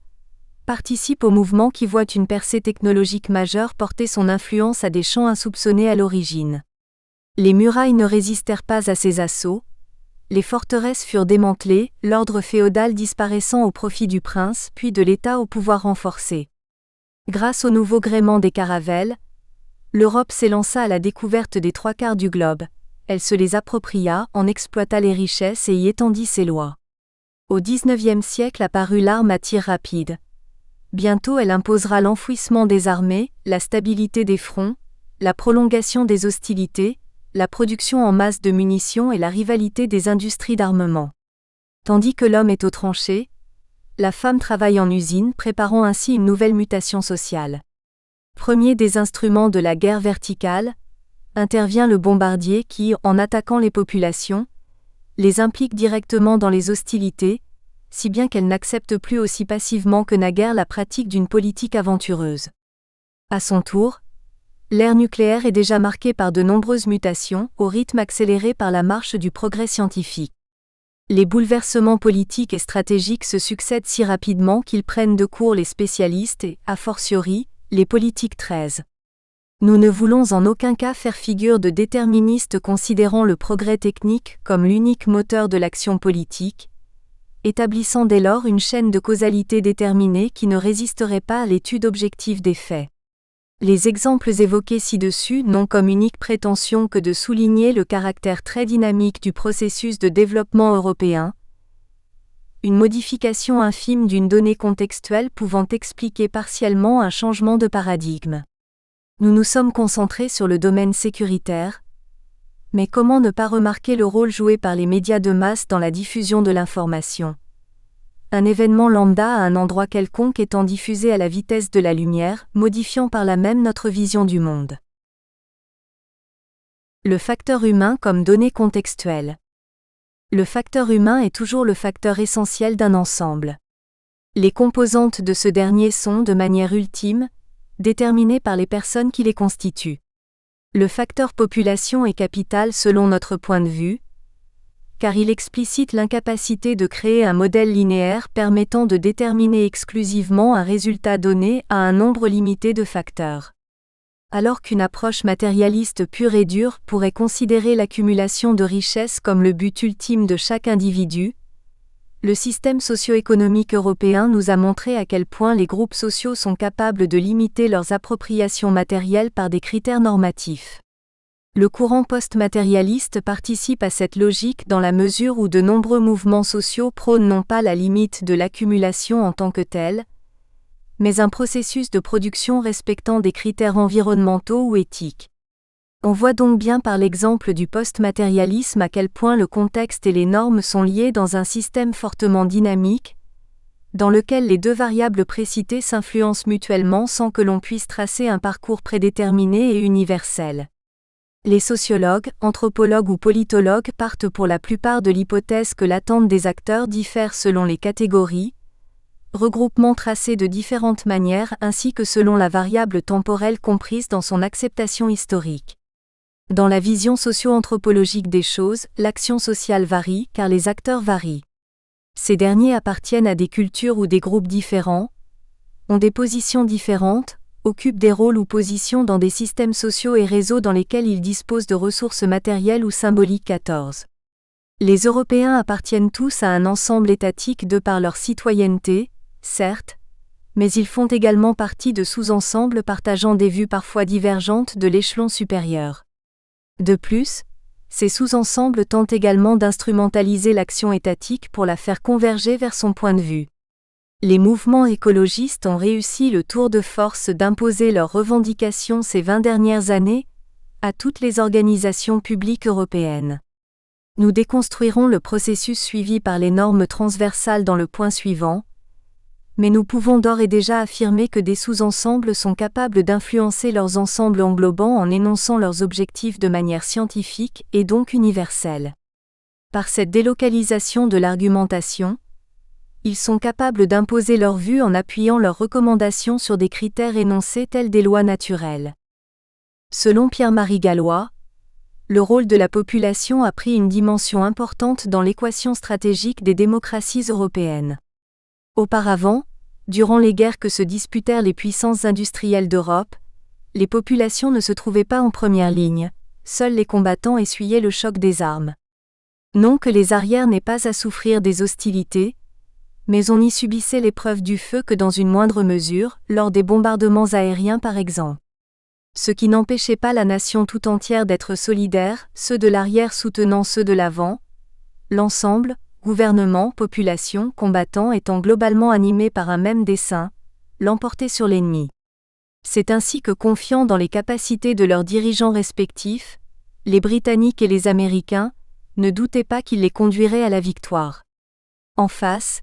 participe au mouvement qui voit une percée technologique majeure porter son influence à des champs insoupçonnés à l'origine. Les murailles ne résistèrent pas à ces assauts, les forteresses furent démantelées, l'ordre féodal disparaissant au profit du prince puis de l'État au pouvoir renforcé. Grâce au nouveau gréement des caravelles, l'Europe s'élança à la découverte des 3/4 du globe, elle se les appropria, en exploita les richesses et y étendit ses lois. Au XIXe siècle apparut l'arme à tir rapide. Bientôt elle imposera l'enfouissement des armées, la stabilité des fronts, la prolongation des hostilités, la production en masse de munitions et la rivalité des industries d'armement. Tandis que l'homme est aux tranchées, la femme travaille en usine, préparant ainsi une nouvelle mutation sociale. Premier des instruments de la guerre verticale, intervient le bombardier qui, en attaquant les populations, les implique directement dans les hostilités, si bien qu'elles n'acceptent plus aussi passivement que naguère la pratique d'une politique aventureuse. À son tour, l'ère nucléaire est déjà marquée par de nombreuses mutations, au rythme accéléré par la marche du progrès scientifique. Les bouleversements politiques et stratégiques se succèdent si rapidement qu'ils prennent de court les spécialistes et, a fortiori, les politiques 13. Nous ne voulons en aucun cas faire figure de déterministes considérant le progrès technique comme l'unique moteur de l'action politique, établissant dès lors une chaîne de causalité déterminée qui ne résisterait pas à l'étude objective des faits. Les exemples évoqués ci-dessus n'ont comme unique prétention que de souligner le caractère très dynamique du processus de développement européen, une modification infime d'une donnée contextuelle pouvant expliquer partiellement un changement de paradigme. Nous nous sommes concentrés sur le domaine sécuritaire, mais comment ne pas remarquer le rôle joué par les médias de masse dans la diffusion de l'information ? Un événement lambda à un endroit quelconque étant diffusé à la vitesse de la lumière, modifiant par là même notre vision du monde. Le facteur humain comme donnée contextuelle. Le facteur humain est toujours le facteur essentiel d'un ensemble. Les composantes de ce dernier sont, de manière ultime, déterminées par les personnes qui les constituent. Le facteur population est capital selon notre point de vue, car il explicite l'incapacité de créer un modèle linéaire permettant de déterminer exclusivement un résultat donné à un nombre limité de facteurs. Alors qu'une approche matérialiste pure et dure pourrait considérer l'accumulation de richesses comme le but ultime de chaque individu, le système socio-économique européen nous a montré à quel point les groupes sociaux sont capables de limiter leurs appropriations matérielles par des critères normatifs. Le courant post-matérialiste participe à cette logique dans la mesure où de nombreux mouvements sociaux prônent non pas la limite de l'accumulation en tant que telle, mais un processus de production respectant des critères environnementaux ou éthiques. On voit donc bien par l'exemple du post-matérialisme à quel point le contexte et les normes sont liés dans un système fortement dynamique, dans lequel les deux variables précitées s'influencent mutuellement sans que l'on puisse tracer un parcours prédéterminé et universel. Les sociologues, anthropologues ou politologues partent pour la plupart de l'hypothèse que l'attente des acteurs diffère selon les catégories, regroupements tracés de différentes manières ainsi que selon la variable temporelle comprise dans son acceptation historique. Dans la vision socio-anthropologique des choses, l'action sociale varie car les acteurs varient. Ces derniers appartiennent à des cultures ou des groupes différents, ont des positions différentes, occupent des rôles ou positions dans des systèmes sociaux et réseaux dans lesquels ils disposent de ressources matérielles ou symboliques. 14. Les Européens appartiennent tous à un ensemble étatique de par leur citoyenneté, certes, mais ils font également partie de sous-ensembles partageant des vues parfois divergentes de l'échelon supérieur. De plus, ces sous-ensembles tentent également d'instrumentaliser l'action étatique pour la faire converger vers son point de vue. Les mouvements écologistes ont réussi le tour de force d'imposer leurs revendications ces 20 dernières années à toutes les organisations publiques européennes. Nous déconstruirons le processus suivi par les normes transversales dans le point suivant, mais nous pouvons d'ores et déjà affirmer que des sous-ensembles sont capables d'influencer leurs ensembles englobants en énonçant leurs objectifs de manière scientifique et donc universelle. Par cette délocalisation de l'argumentation, ils sont capables d'imposer leur vue en appuyant leurs recommandations sur des critères énoncés tels des lois naturelles. Selon Pierre-Marie Gallois, le rôle de la population a pris une dimension importante dans l'équation stratégique des démocraties européennes. Auparavant, durant les guerres que se disputèrent les puissances industrielles d'Europe, les populations ne se trouvaient pas en première ligne, seuls les combattants essuyaient le choc des armes. Non que les arrières n'aient pas à souffrir des hostilités, mais on y subissait l'épreuve du feu que dans une moindre mesure, lors des bombardements aériens par exemple. Ce qui n'empêchait pas la nation tout entière d'être solidaire, ceux de l'arrière soutenant ceux de l'avant, l'ensemble, gouvernement, population, combattants étant globalement animés par un même dessein, l'emporter sur l'ennemi. C'est ainsi que, confiant dans les capacités de leurs dirigeants respectifs, les Britanniques et les Américains ne doutaient pas qu'ils les conduiraient à la victoire. En face,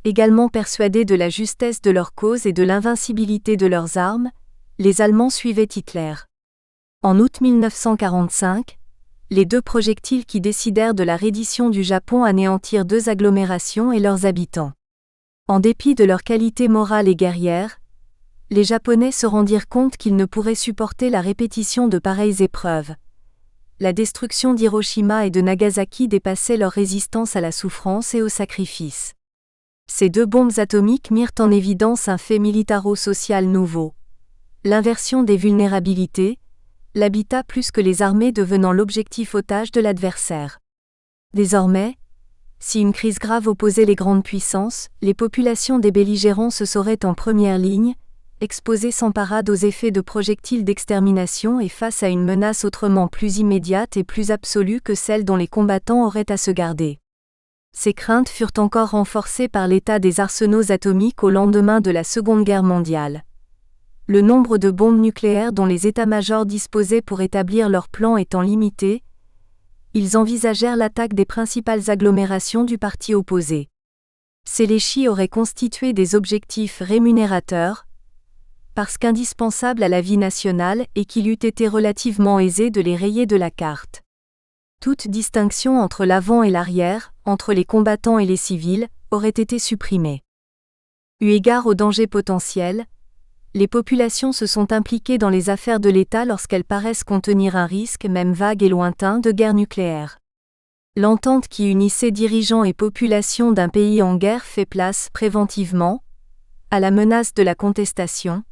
également persuadés de la justesse de leur cause et de l'invincibilité de leurs armes, les Allemands suivaient Hitler. En août 1945, les 2 projectiles qui décidèrent de la reddition du Japon anéantirent 2 agglomérations et leurs habitants. En dépit de leur qualité morale et guerrière, les Japonais se rendirent compte qu'ils ne pourraient supporter la répétition de pareilles épreuves. La destruction d'Hiroshima et de Nagasaki dépassait leur résistance à la souffrance et au sacrifice. Ces 2 bombes atomiques mirent en évidence un fait militaro-social nouveau. L'inversion des vulnérabilités, l'habitat plus que les armées devenant l'objectif otage de l'adversaire. Désormais, si une crise grave opposait les grandes puissances, les populations des belligérants se sauraient en première ligne, exposées sans parade aux effets de projectiles d'extermination et face à une menace autrement plus immédiate et plus absolue que celle dont les combattants auraient à se garder. Ces craintes furent encore renforcées par l'état des arsenaux atomiques au lendemain de la Seconde Guerre mondiale. Le nombre de bombes nucléaires dont les états-majors disposaient pour établir leur plan étant limité, ils envisagèrent l'attaque des principales agglomérations du parti opposé. Séléchi aurait constitué des objectifs rémunérateurs, parce qu'indispensables à la vie nationale et qu'il eût été relativement aisé de les rayer de la carte. Toute distinction entre l'avant et l'arrière, entre les combattants et les civils, aurait été supprimée. Eu égard aux dangers potentiels, les populations se sont impliquées dans les affaires de l'État lorsqu'elles paraissent contenir un risque, même vague et lointain, de guerre nucléaire. L'entente qui unissait dirigeants et populations d'un pays en guerre fait place, préventivement, à la menace de la contestation,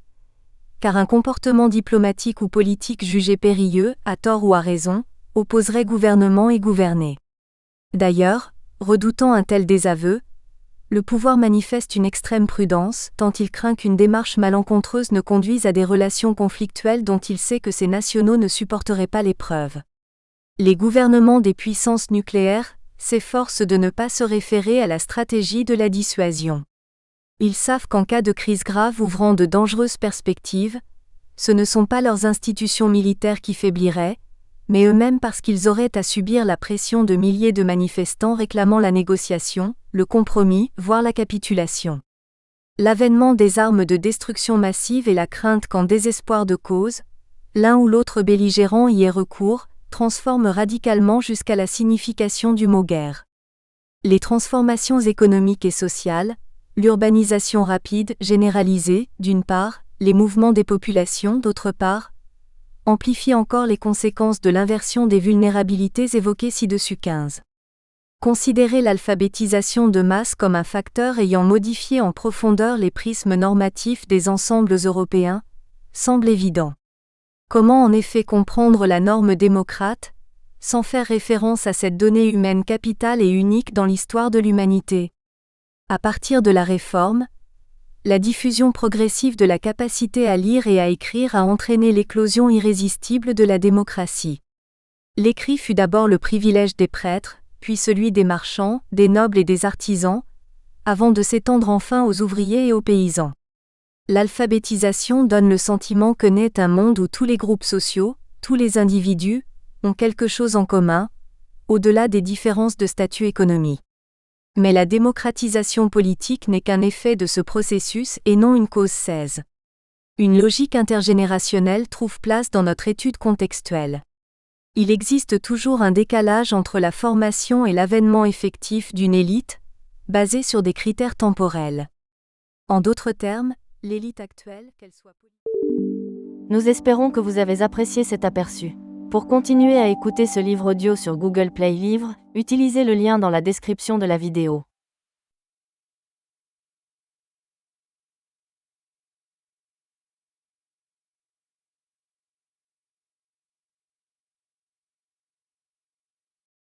car un comportement diplomatique ou politique jugé périlleux, à tort ou à raison, opposerait gouvernement et gouvernés. D'ailleurs, redoutant un tel désaveu, le pouvoir manifeste une extrême prudence, tant il craint qu'une démarche malencontreuse ne conduise à des relations conflictuelles dont il sait que ses nationaux ne supporteraient pas l'épreuve. Les gouvernements des puissances nucléaires s'efforcent de ne pas se référer à la stratégie de la dissuasion. Ils savent qu'en cas de crise grave ouvrant de dangereuses perspectives, ce ne sont pas leurs institutions militaires qui faibliraient, mais eux-mêmes parce qu'ils auraient à subir la pression de milliers de manifestants réclamant la négociation, le compromis, voire la capitulation. L'avènement des armes de destruction massive et la crainte qu'en désespoir de cause, l'un ou l'autre belligérant y ait recours, transforment radicalement jusqu'à la signification du mot guerre. Les transformations économiques et sociales, l'urbanisation rapide, généralisée, d'une part, les mouvements des populations, d'autre part, amplifie encore les conséquences de l'inversion des vulnérabilités évoquées ci-dessus 15. Considérer l'alphabétisation de masse comme un facteur ayant modifié en profondeur les prismes normatifs des ensembles européens semble évident. Comment en effet comprendre la norme démocrate, sans faire référence à cette donnée humaine capitale et unique dans l'histoire de l'humanité? À partir de la Réforme, la diffusion progressive de la capacité à lire et à écrire a entraîné l'éclosion irrésistible de la démocratie. L'écrit fut d'abord le privilège des prêtres, puis celui des marchands, des nobles et des artisans, avant de s'étendre enfin aux ouvriers et aux paysans. L'alphabétisation donne le sentiment que naît un monde où tous les groupes sociaux, tous les individus, ont quelque chose en commun, au-delà des différences de statut économique. Mais la démocratisation politique n'est qu'un effet de ce processus et non une cause cèse. Une logique intergénérationnelle trouve place dans notre étude contextuelle. Il existe toujours un décalage entre la formation et l'avènement effectif d'une élite, basé sur des critères temporels. En d'autres termes, l'élite actuelle, qu'elle soit politique. Nous espérons que vous avez apprécié cet aperçu. Pour continuer à écouter ce livre audio sur Google Play Livres, utilisez le lien dans la description de la vidéo.